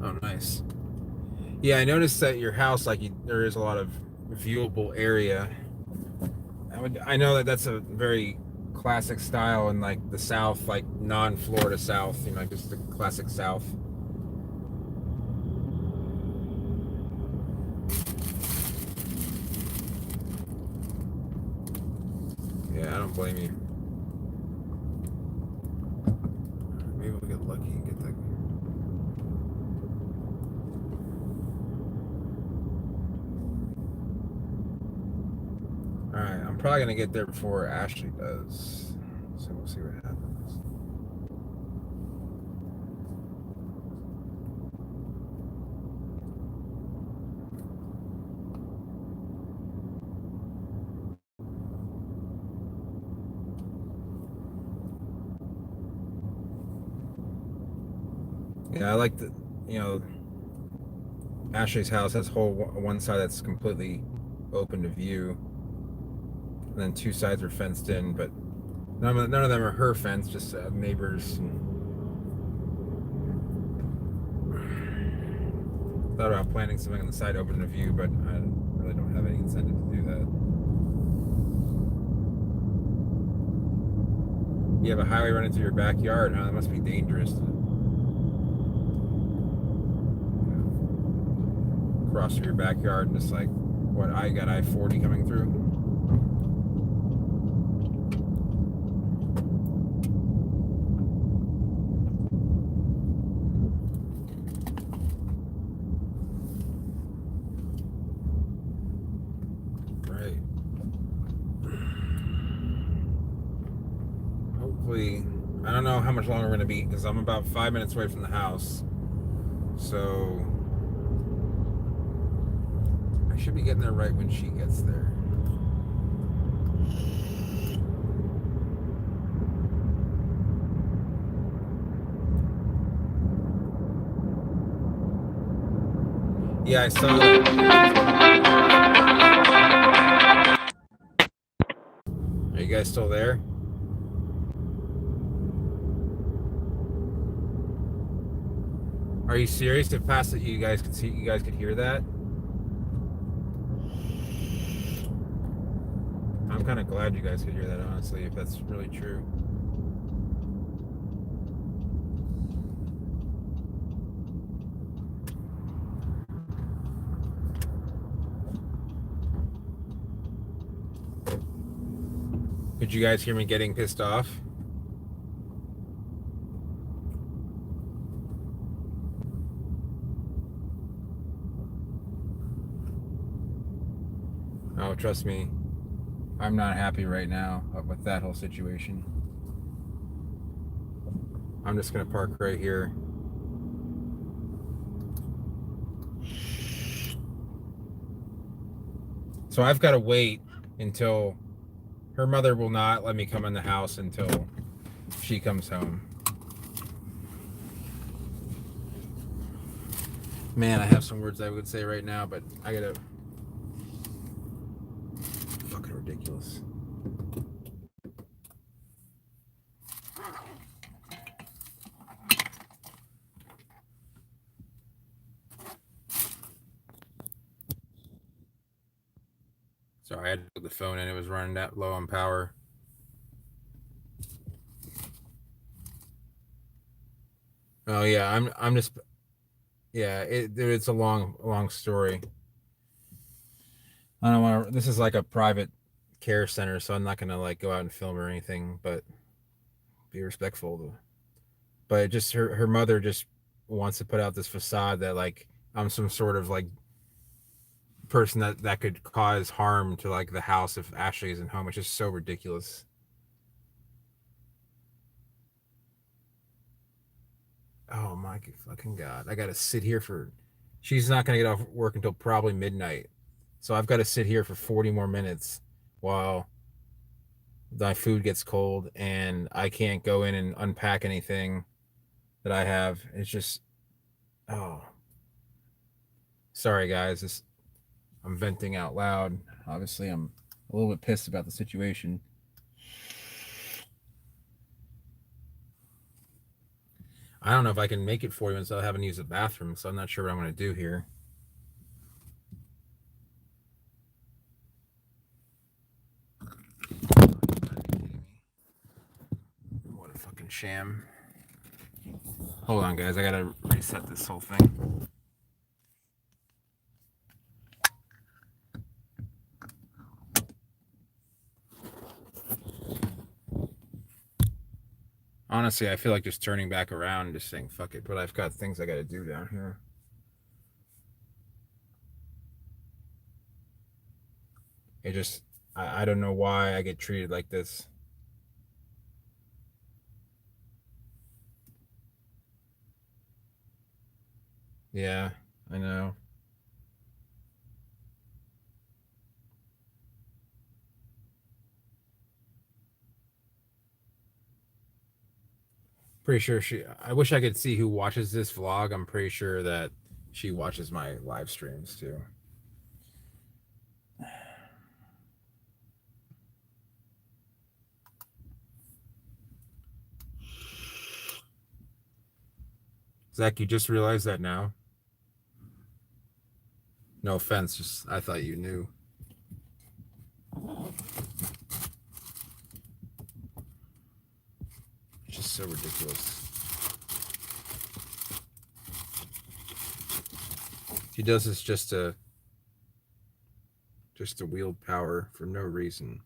Oh, nice. Yeah, I noticed that your house, there is a lot of viewable area. I know that that's a very classic style in like the South, like non-Florida South, just the classic South. Yeah, I don't blame you. Maybe we'll get lucky and get the. Alright, I'm probably gonna get there before Ashley does. So we'll see what happens. Yeah, I like the, Ashley's house has one side that's completely open to view, and then two sides are fenced in, but none of them are her fence, just neighbors. Thought about planting something on the side open to view, but I really don't have any incentive to do that. You have a highway running through your backyard, huh? That must be dangerous. Cross through your backyard and just like, what, I got I-40 coming through? Right. Hopefully, I don't know how much longer we're gonna be because I'm about 5 minutes away from the house. So I should be getting there right when she gets there. Yeah, I saw that. Are you guys still there? Are you serious? If past it, you guys could hear that? I'm kind of glad you guys could hear that, honestly, if that's really true. Could you guys hear me getting pissed off? Oh, trust me, I'm not happy right now with that whole situation. I'm just gonna park right here. So I've got to wait until her mother will not let me come in the house until she comes home. Man, I have some words I would say right now, but I gotta. Fucking ridiculous. Sorry, I had to put the phone in. It was running that low on power. Oh yeah, I'm just. Yeah, it's a long story. I don't want to. This is like a private care center, so I'm not gonna like go out and film or anything, but be respectful. But just her mother just wants to put out this facade that like I'm some sort of like person that could cause harm to like the house if Ashley isn't home, which is so ridiculous. Oh my fucking god! I gotta sit here for. She's not gonna get off work until probably midnight, so I've got to sit here for 40 more minutes while my food gets cold and I can't go in and unpack anything that I have. It's just, oh, sorry guys. I'm venting out loud. Obviously, I'm a little bit pissed about the situation. I don't know if I can make it 40 minutes without having to use the bathroom, so I'm not sure what I'm going to do here. What a fucking sham. Hold on, guys. I got to reset this whole thing. Honestly, I feel like just turning back around and just saying fuck it, but I've got things I got to do down here. It just, I don't know why I get treated like this. Yeah, I know. Pretty sure I wish I could see who watches this vlog. I'm pretty sure that she watches my live streams too. Zach, you just realized that now? No offense, just I thought you knew. It's just so ridiculous. He does this just to wield power for no reason.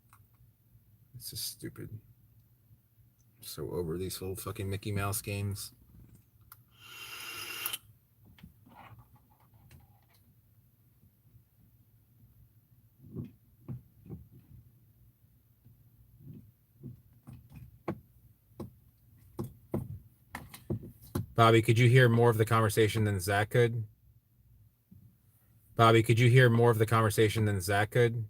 It's just stupid. I'm so over these whole fucking Mickey Mouse games. Bobby, could you hear more of the conversation than Zach could? Bobby, could you hear more of the conversation than Zach could?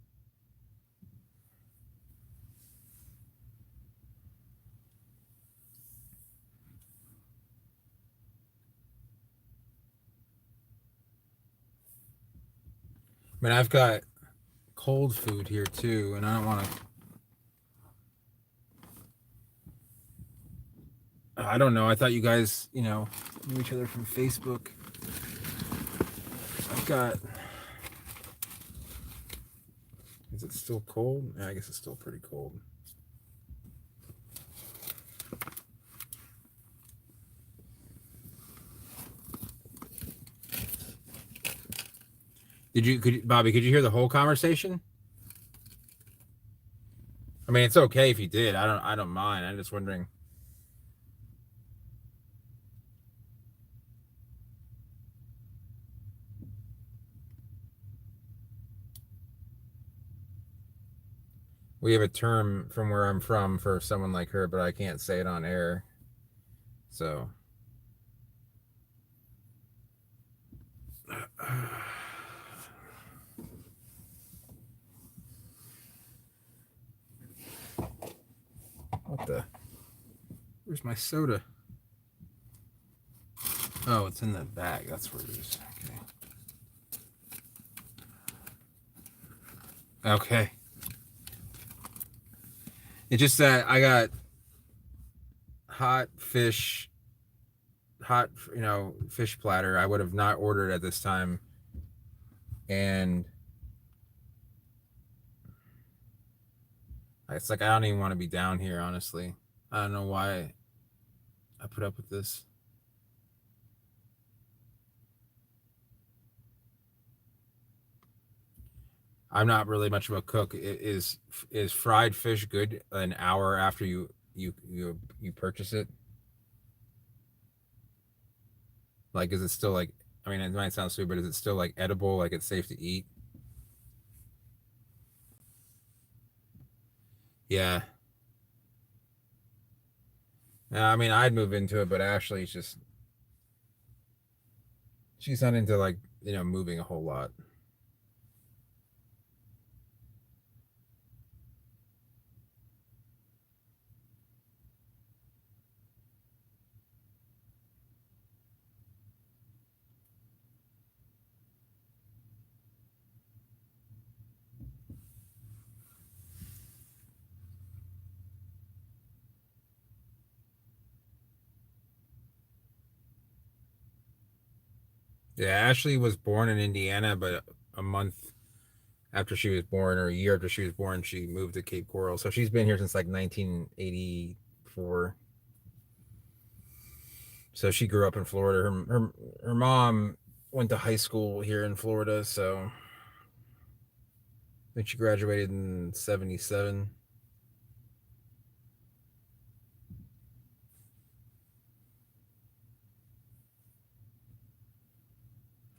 I mean, I've got cold food here too, and I don't want to. I don't know. I thought you guys, knew each other from Facebook. I've got Is it still cold? Yeah, I guess it's still pretty cold. Bobby, could you hear the whole conversation? I mean, it's okay if you did. I don't mind. I'm just wondering. We have a term from where I'm from for someone like her, but I can't say it on air. So what the? Where's my soda? Oh, it's in the bag. That's where it is. Okay. Okay. It's just that I got hot, fish platter. I would have not ordered at this time. And it's like I don't even want to be down here, honestly. I don't know why I put up with this. I'm not really much of a cook. Is fried fish good an hour after you purchase it? Like, is it still like? I mean, it might sound stupid, but is it still like edible? Like, it's safe to eat? Yeah. I mean, I'd move into it, but Ashley's just she's not into like moving a whole lot. Yeah, Ashley was born in Indiana, but a month after she was born, or a year after she was born, she moved to Cape Coral. So she's been here since like 1984. So she grew up in Florida. Her mom went to high school here in Florida. So I think she graduated in 77.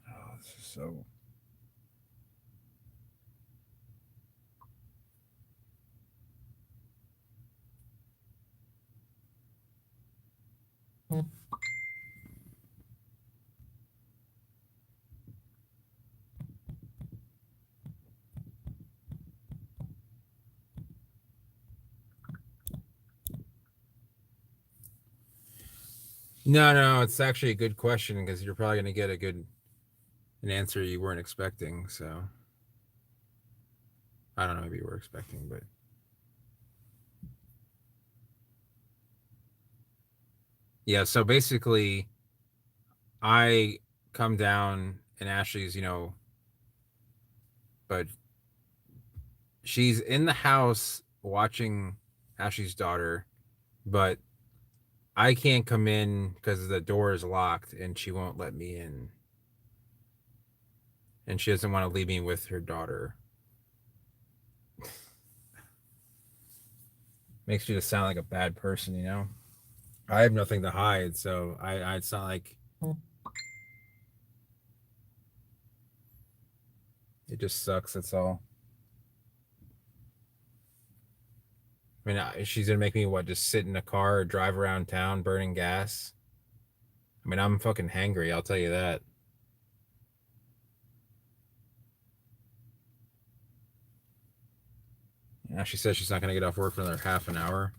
Oh, this is so. No, it's actually a good question because you're probably going to get an answer you weren't expecting. So I don't know, maybe you were expecting, but yeah. So basically, I come down and Ashley's, but she's in the house watching Ashley's daughter, but I can't come in because the door is locked and she won't let me in. And she doesn't want to leave me with her daughter. Makes you just sound like a bad person, I have nothing to hide, so it's not like it just sucks, that's all. I mean, she's gonna make me just sit in a car or drive around town burning gas. I mean, I'm fucking hangry, I'll tell you that. Yeah, she says she's not gonna get off work for another half an hour.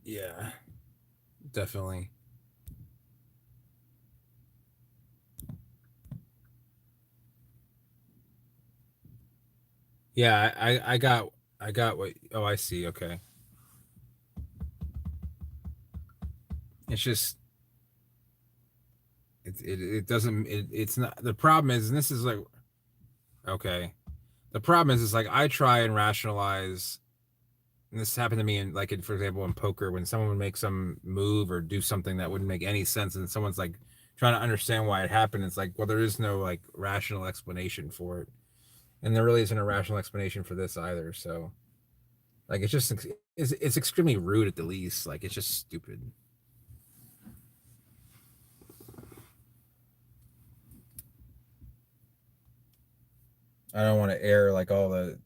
Yeah, definitely. Yeah, I got what. Oh, I see. Okay, it's just it doesn't it's not the problem is, and this is like okay, the problem is like I try and rationalize. And this happened to me in like for example in poker when someone would make some move or do something that wouldn't make any sense and someone's like trying to understand why it happened. It's like, well, there is no like rational explanation for it, and there really isn't a rational explanation for this either. So like it's just it's extremely rude at the least. Like it's just stupid. I don't want to air like all the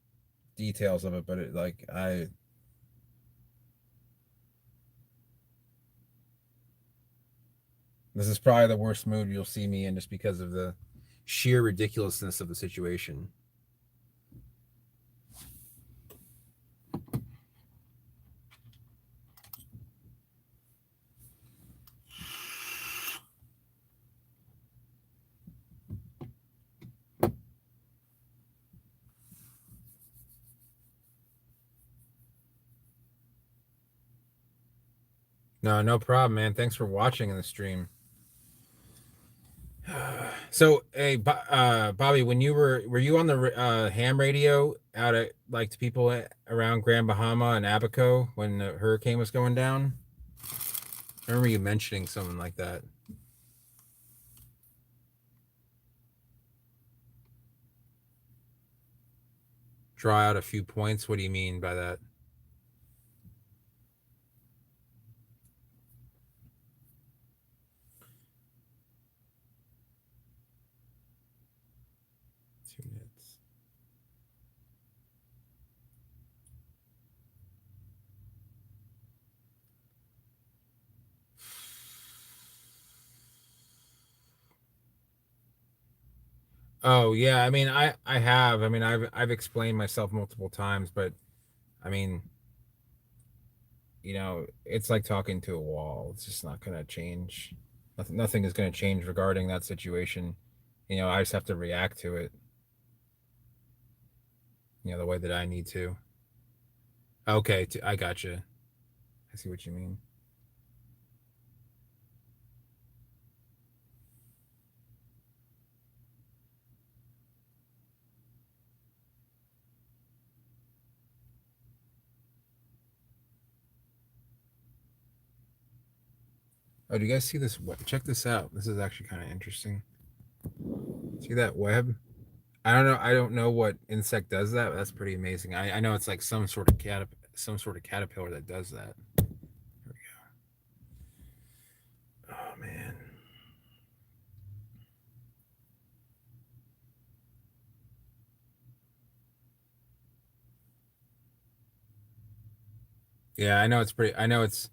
details of it, but it like this is probably the worst mood you'll see me in just because of the sheer ridiculousness of the situation. No, no problem, man. Thanks for watching in the stream. So, hey, Bobby, when you were you on the ham radio out at like to people around Grand Bahama and Abaco when the hurricane was going down? I remember you mentioning something like that. Draw out a few points. What do you mean by that? Oh yeah, I mean I have. I mean I've explained myself multiple times, but I mean, you know, it's like talking to a wall. It's just not going to change. Nothing is going to change regarding that situation. You know, I just have to react to it, you know, the way that I need to. Okay, I gotcha. I see what you mean. Oh, do you guys see this? Check this out. This is actually kind of interesting. See that web? I don't know what insect does that, but that's pretty amazing. I know it's like some sort of caterpillar that does that. There we go. Oh man. Yeah, I know it's pretty. I know it's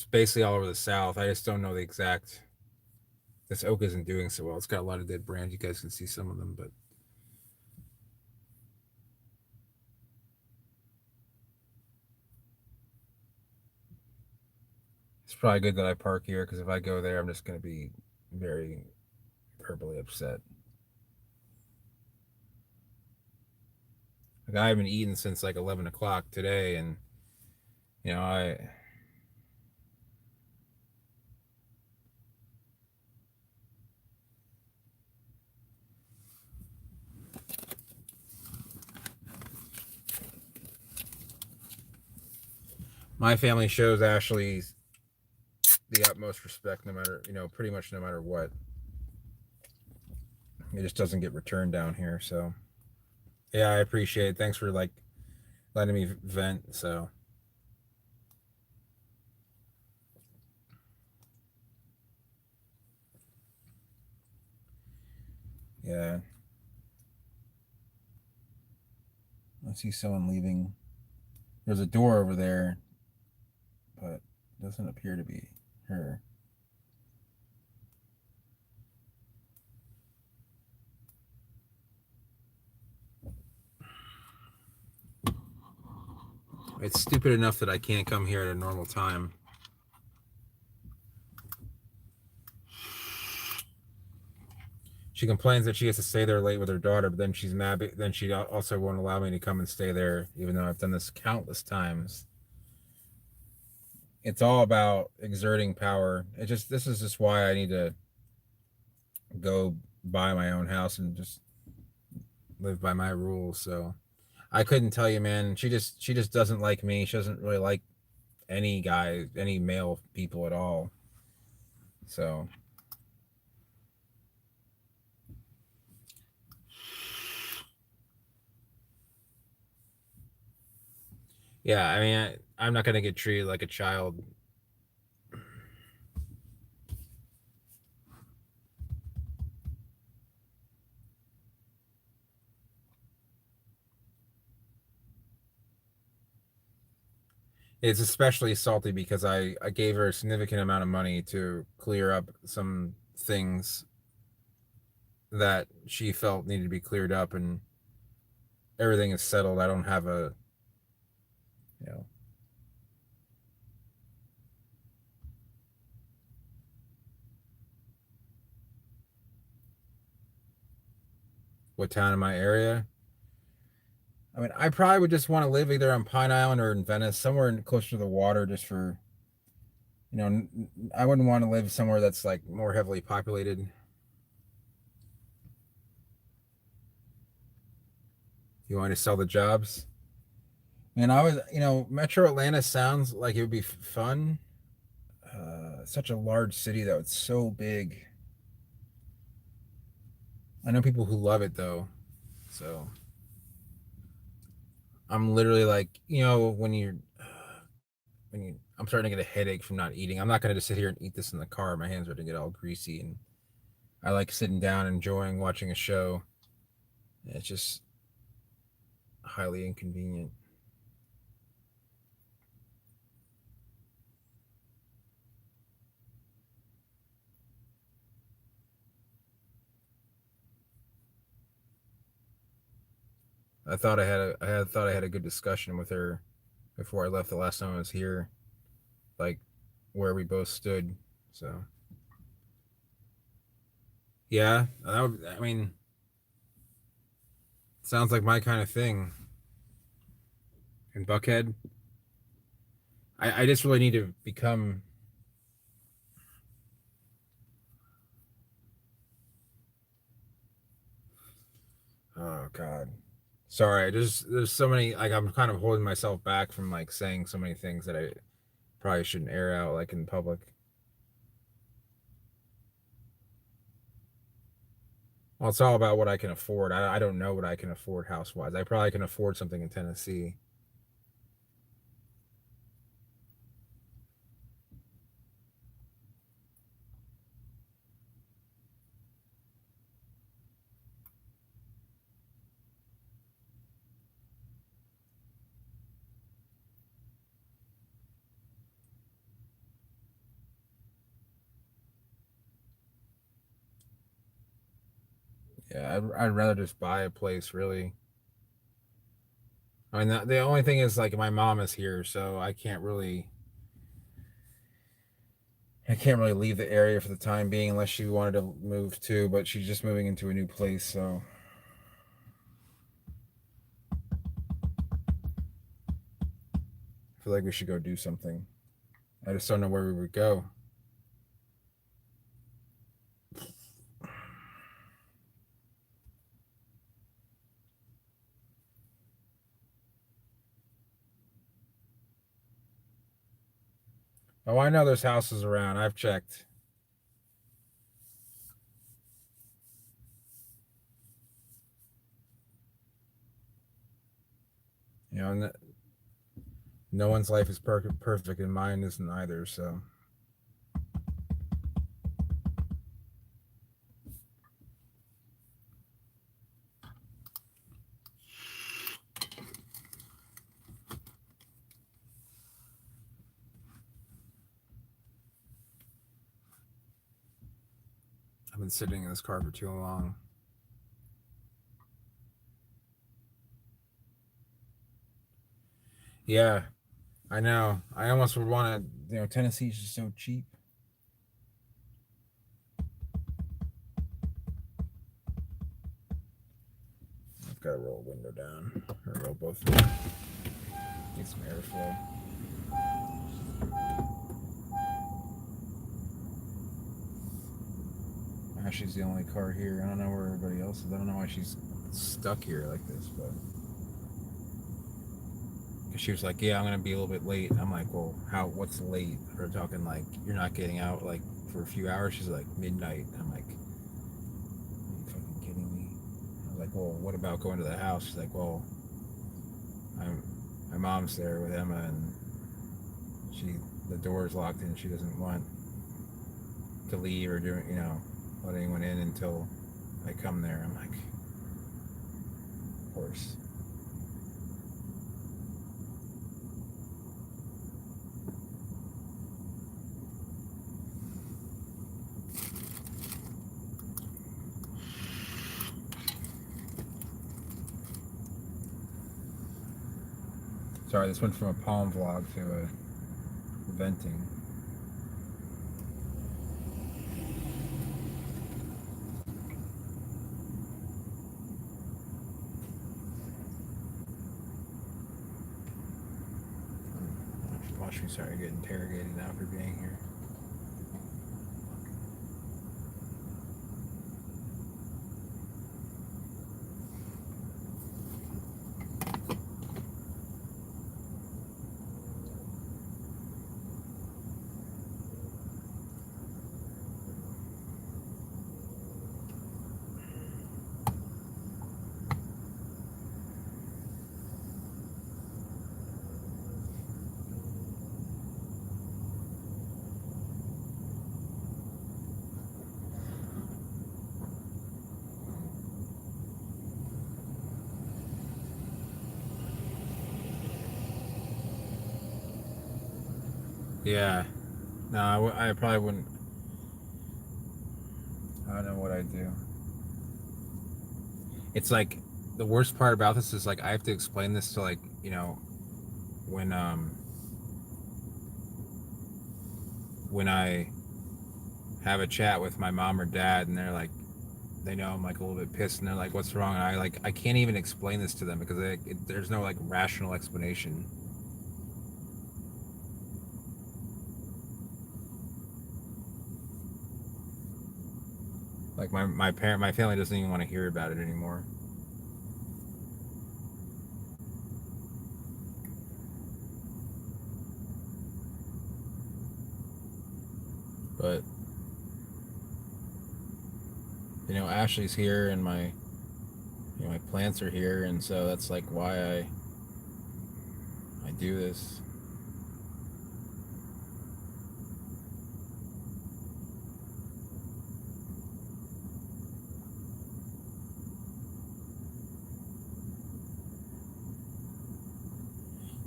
basically all over the South. I just don't know the exact. This oak isn't doing so well. It's got a lot of dead branches. You guys can see some of them, but it's probably good that I park here because if I go there, I'm just going to be very verbally upset. Like I haven't eaten since like 11 o'clock today, and you know my family shows Ashley the utmost respect, no matter pretty much no matter what. It just doesn't get returned down here, so yeah, I appreciate it. Thanks for like letting me vent. So yeah, I see someone leaving. There's a door over there, but it doesn't appear to be her. It's stupid enough that I can't come here at a normal time. She complains that she has to stay there late with her daughter, but then she's mad. Then she also won't allow me to come and stay there, even though I've done this countless times. It's all about exerting power. This is just why I need to go buy my own house and just live by my rules. So I couldn't tell you, man. She just doesn't like me. She doesn't really like any guy, any male people at all. So yeah, I mean, I'm not gonna get treated like a child. It's especially salty because I gave her a significant amount of money to clear up some things that she felt needed to be cleared up, and everything is settled. I don't have a, you know, what town in my area. I mean, I probably would just want to live either on Pine Island or in Venice, somewhere closer to the water, just for, you know, I wouldn't want to live somewhere that's like more heavily populated. You want to sell the jobs? And I was, you know, Metro Atlanta sounds like it would be fun. Such a large city though, it's so big. I know people who love it though, so I'm literally like, you know, I'm starting to get a headache from not eating. I'm not gonna just sit here and eat this in the car. My hands are gonna get all greasy, and I like sitting down, enjoying watching a show. It's just highly inconvenient. I thought I had a good discussion with her before I left the last time I was here, like where we both stood. So yeah, I mean, sounds like my kind of thing. In Buckhead, I just really need to become. Oh God. Sorry, there's so many, like, I'm kind of holding myself back from like saying so many things that I probably shouldn't air out like in public. Well, it's all about what I can afford. I don't know what I can afford house wise. I probably can afford something in Tennessee. Yeah, I'd rather just buy a place really. I mean, the only thing is like my mom is here, so I can't really leave the area for the time being unless she wanted to move too, but she's just moving into a new place, so I feel like we should go do something. I just don't know where we would go. Oh, I know there's houses around. I've checked. You know, no one's life is perfect, and mine isn't either, so. I've been sitting in this car for too long. Yeah, I know. I almost would want to, you know, Tennessee's just so cheap. gotta roll a window down. Or roll both of them. Get some airflow. She's the only car here. I don't know where everybody else is. I don't know why she's stuck here like this, but she was like, "Yeah, I'm gonna be a little bit late." I'm like, "Well, how? What's late?" We're talking like you're not getting out like for a few hours. She's like midnight. I'm like, "Are you fucking kidding me?" I was like, "Well, what about going to the house?" She's like, "Well, my mom's there with Emma, and the door's locked, and she doesn't want to leave or do let anyone in until I come there." I'm like, "Of course." Sorry, this went from a palm vlog to a venting. Watch me start to get interrogated now for being here. Yeah. No, I probably wouldn't. I don't know what I'd do. It's like the worst part about this is like I have to explain this to like when I have a chat with my mom or dad, and they're like, they know I'm like a little bit pissed, and they're like, "What's wrong?" And I can't even explain this to them because there's no like rational explanation. Like my family doesn't even want to hear about it anymore. But Ashley's here, and my plants are here, and so that's like why I do this.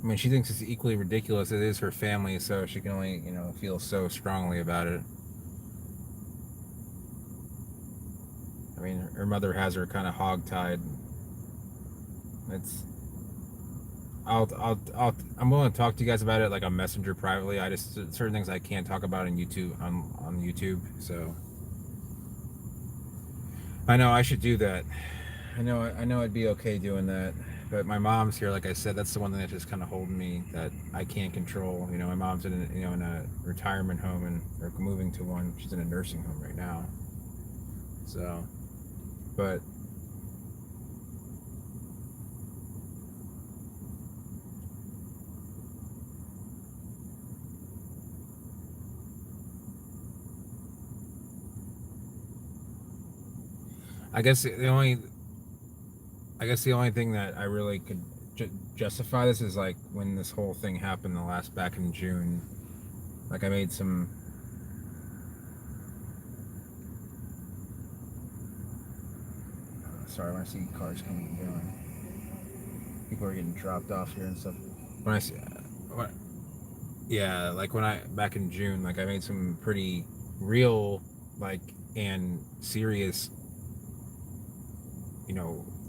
I mean, she thinks it's equally ridiculous. It is her family, so she can only, feel so strongly about it. I mean, her mother has her kind of hogtied. I'm willing to talk to you guys about it like on Messenger privately. I just certain things I can't talk about on YouTube on YouTube. So I know I should do that. I know I'd be okay doing that. But my mom's here, like I said, that's the one thing that's just kind of holding me that I can't control. My mom's in a retirement home or moving to one. She's in a nursing home right now. So, but I guess the only thing that I really could justify this is like when this whole thing happened back in June. Like I made some. Sorry, when I see cars coming and going, people are getting dropped off here and stuff. When I see, yeah, like back in June, like I made some pretty real, like and serious.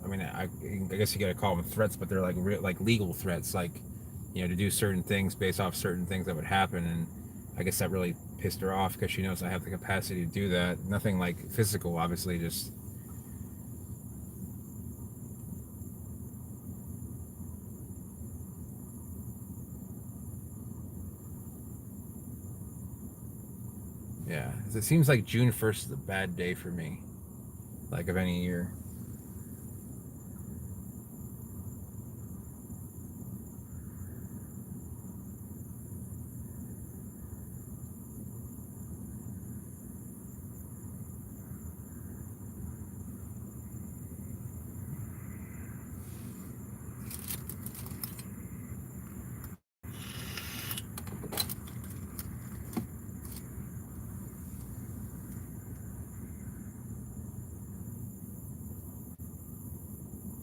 I mean, I guess you gotta call them threats, but they're like legal threats, like to do certain things based off certain things that would happen, and I guess that really pissed her off because she knows I have the capacity to do that. Nothing like physical, obviously, just Yeah, 'cause it seems like June 1st is a bad day for me, like of any year.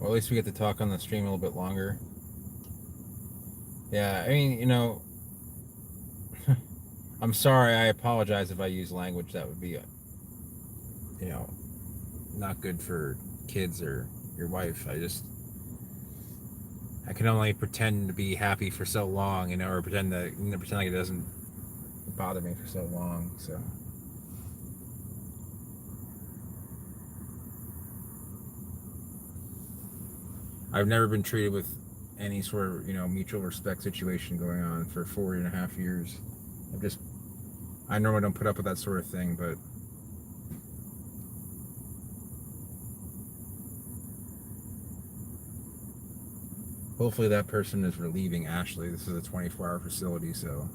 Well, at least we get to talk on the stream a little bit longer. Yeah, I mean, you know, I'm sorry. I apologize if I use language that would be, you know, not good for kids or your wife. I can only pretend to be happy for so long, you know, or pretend like it doesn't bother me for so long. So. I've never been treated with any sort of, you know, mutual respect situation going on for 4.5 years. I normally don't put up with that sort of thing, but hopefully that person is relieving Ashley. This is a 24-hour facility, so.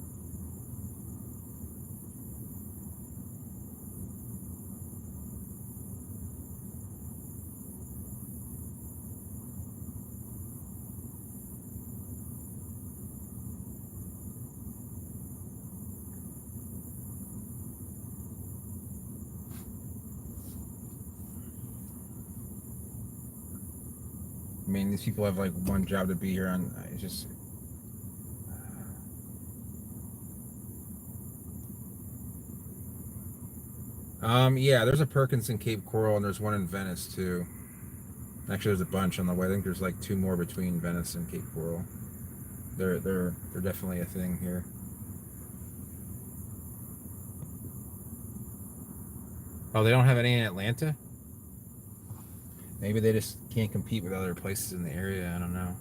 I mean, these people have like one job to be here on. It's just. Yeah, there's a Perkins in Cape Coral, and there's one in Venice too. Actually, there's a bunch on the way. I think there's like 2 more between Venice and Cape Coral. They're definitely a thing here. Oh, they don't have any in Atlanta? Maybe they just can't compete with other places in the area. I don't know.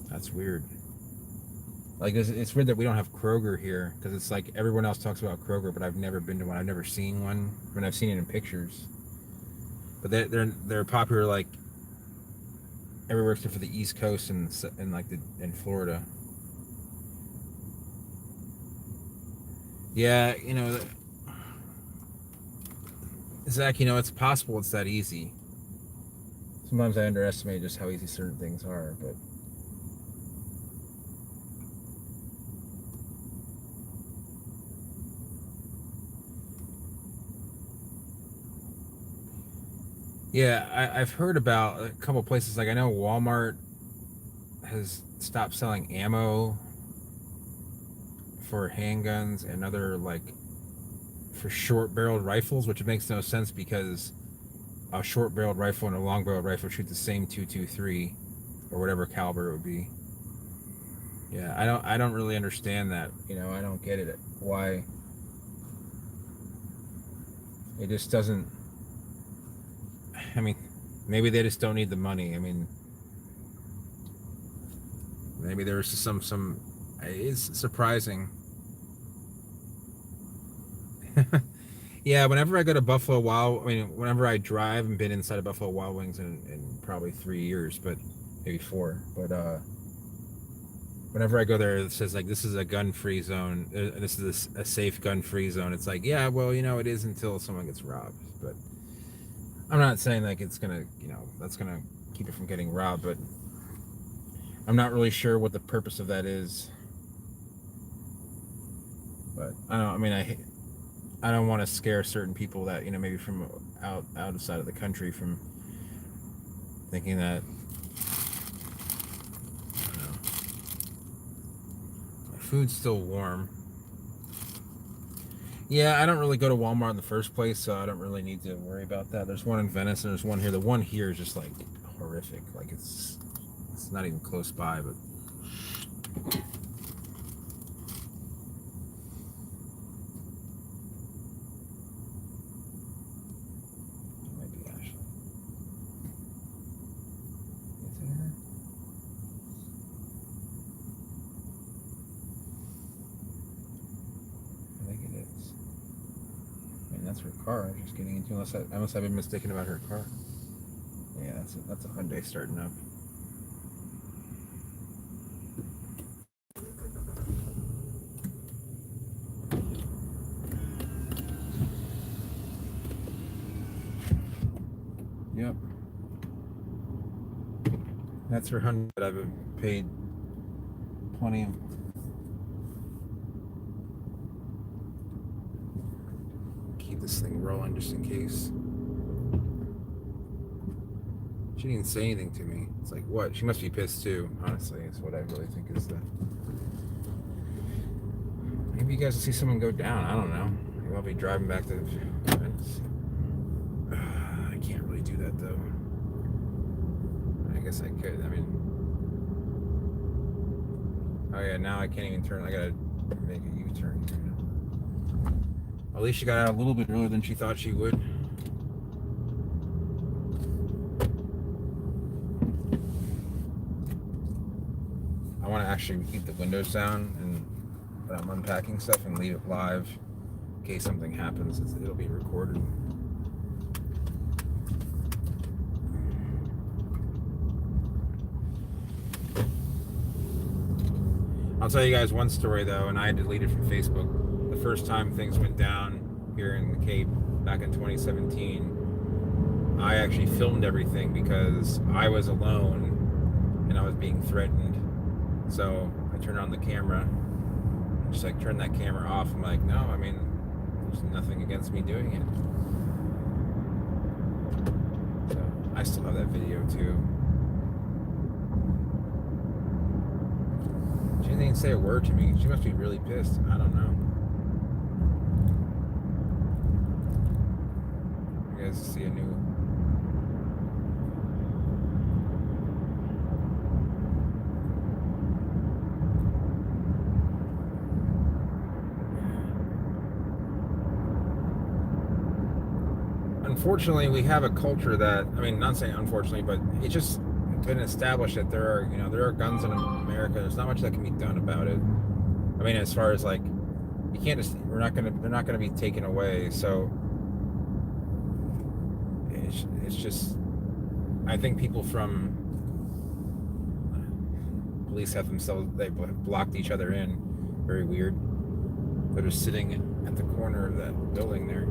That's weird. Like, it's weird that we don't have Kroger here, because it's like everyone else talks about Kroger, but I've never been to one. I've never seen one. I mean, I've seen it in pictures. But they're popular like everywhere except for the East Coast and like in Florida. Yeah, you know, Zach, you know, it's possible it's that easy. Sometimes I underestimate just how easy certain things are, but. Yeah, I've heard about a couple places. Like, I know Walmart has stopped selling ammo for handguns and other, like, for short-barreled rifles, which makes no sense because a short-barreled rifle and a long-barreled rifle shoot the same .223 or whatever caliber it would be. Yeah, I don't really understand that. You know, I don't get it. Why it just doesn't. I mean, maybe they just don't need the money. I mean, maybe there's some. It's surprising. Yeah, whenever I go to Buffalo Wild, I mean, whenever I drive, and been inside of Buffalo Wild Wings in probably 3 years, but maybe 4. But whenever I go there, it says like this is a gun-free zone. This is a safe gun-free zone. It's like, yeah, well, you know, it is until someone gets robbed. But I'm not saying like it's gonna, you know, that's gonna keep it from getting robbed. But I'm not really sure what the purpose of that is. But I don't. I mean, I don't want to scare certain people that, you know, maybe from outside of the country from thinking that, I don't know, my food's still warm. Yeah, I don't really go to Walmart in the first place, so I don't really need to worry about that. There's one in Venice and there's one here. The one here is just like horrific. Like it's not even close by, but. that's her car. I was just getting into. Unless I've been mistaken about her car. Yeah, that's a Hyundai starting up. Yep. That's her Hyundai that I've paid plenty of. Keep this thing rolling just in case. She didn't say anything to me. It's like, what? She must be pissed too, honestly, is what I really think is the. Maybe you guys will see someone go down. I don't know. Maybe I'll be driving back to. I can't really do that though. I guess I could. I mean. Oh yeah, now I can't even turn. I gotta make a U-turn here. At least she got out a little bit earlier than she thought she would. I want to actually keep the windows down and when I'm unpacking stuff and leave it live in case something happens. It'll be recorded. I'll tell you guys one story though, and I deleted from Facebook. The first time things went down here in the Cape back in 2017, I actually filmed everything because I was alone and I was being threatened. So I turned on the camera, just like turn that camera off. I'm like, no, I mean, there's nothing against me doing it. So I still have that video too. She didn't even say a word to me. She must be really pissed. I don't know. You guys see a new. Unfortunately, we have a culture that, I mean, not saying unfortunately, but it's just been established that there are guns in America. There's not much that can be done about it. I mean, as far as like, you can't just, they're not gonna be taken away. So it's just, I think people from police have themselves, they blocked each other in. Very weird. They're just sitting at the corner of that building there.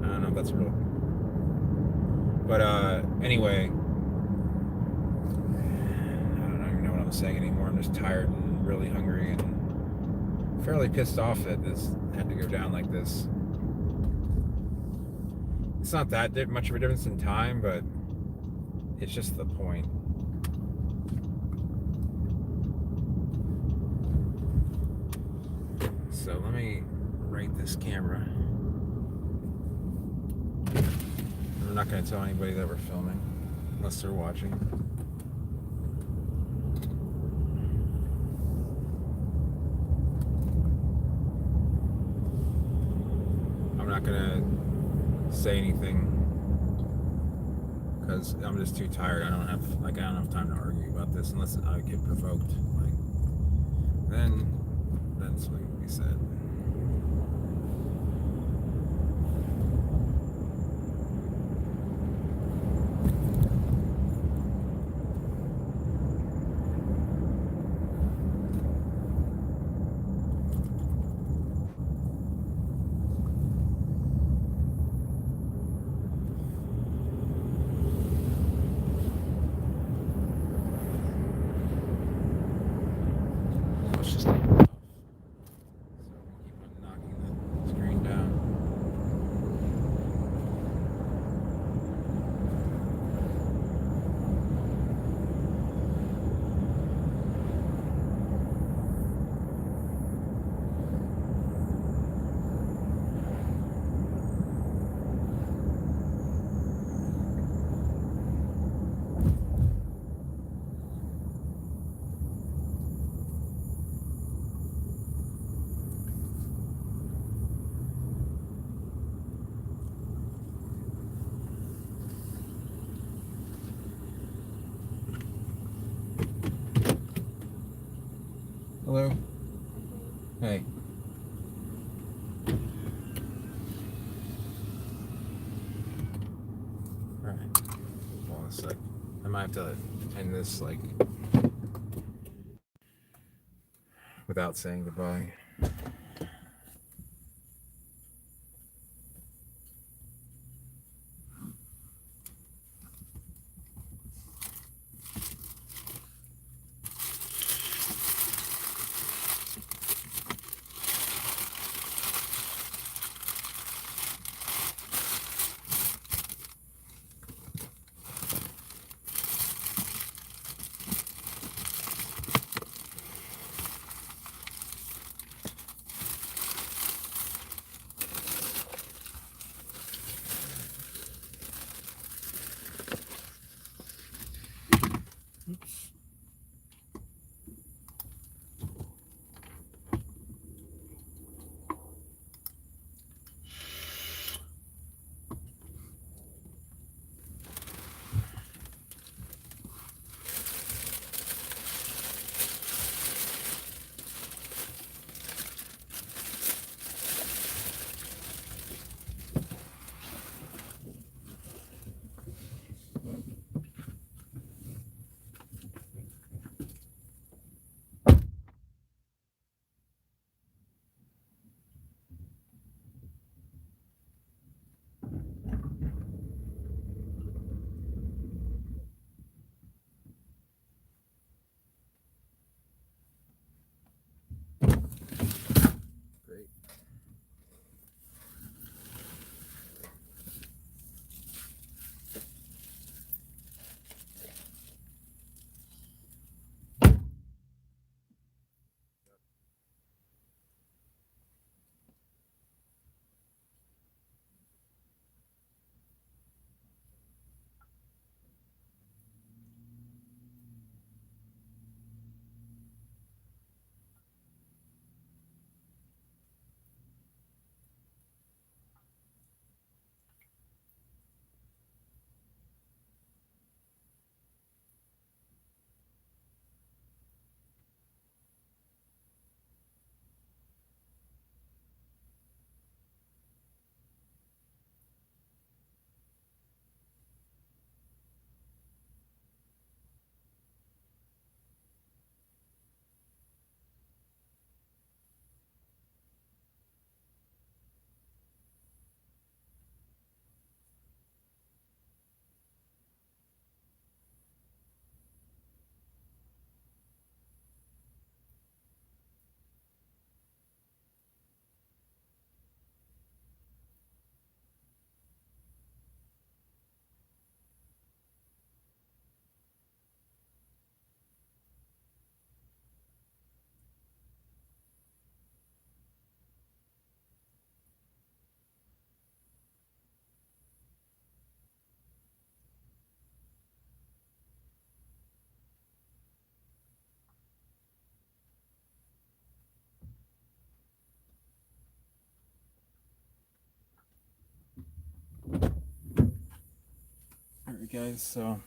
I don't know if that's real. But anyway, I don't even know what I'm saying anymore. I'm just tired and really hungry and fairly pissed off that this had to go down like this. It's not that much of a difference in time, but it's just the point. So let me rate this camera. I'm not going to tell anybody that we're filming unless they're watching. I'm not going to say anything because I'm just too tired. I don't have time to argue about this unless I get provoked. Like, then that's what we said. Let's just take it off. So might have to end this like without saying goodbye. Great. Alright guys, so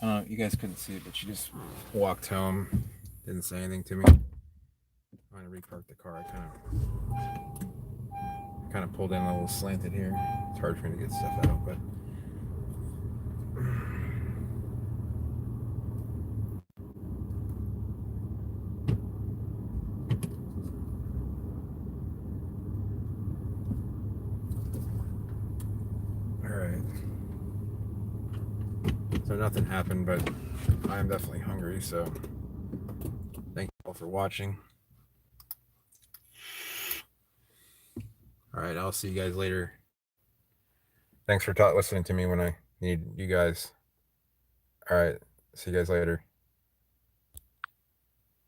I don't know, you guys couldn't see it, but she just walked home, didn't say anything to me. I'm gonna repark the car. I kind of pulled in a little slanted here. It's hard for me to get stuff out, but alright. So nothing happened, but I am definitely hungry, so thank you all for watching. Alright, I'll see you guys later. Thanks for listening to me when I need you guys. Alright, see you guys later.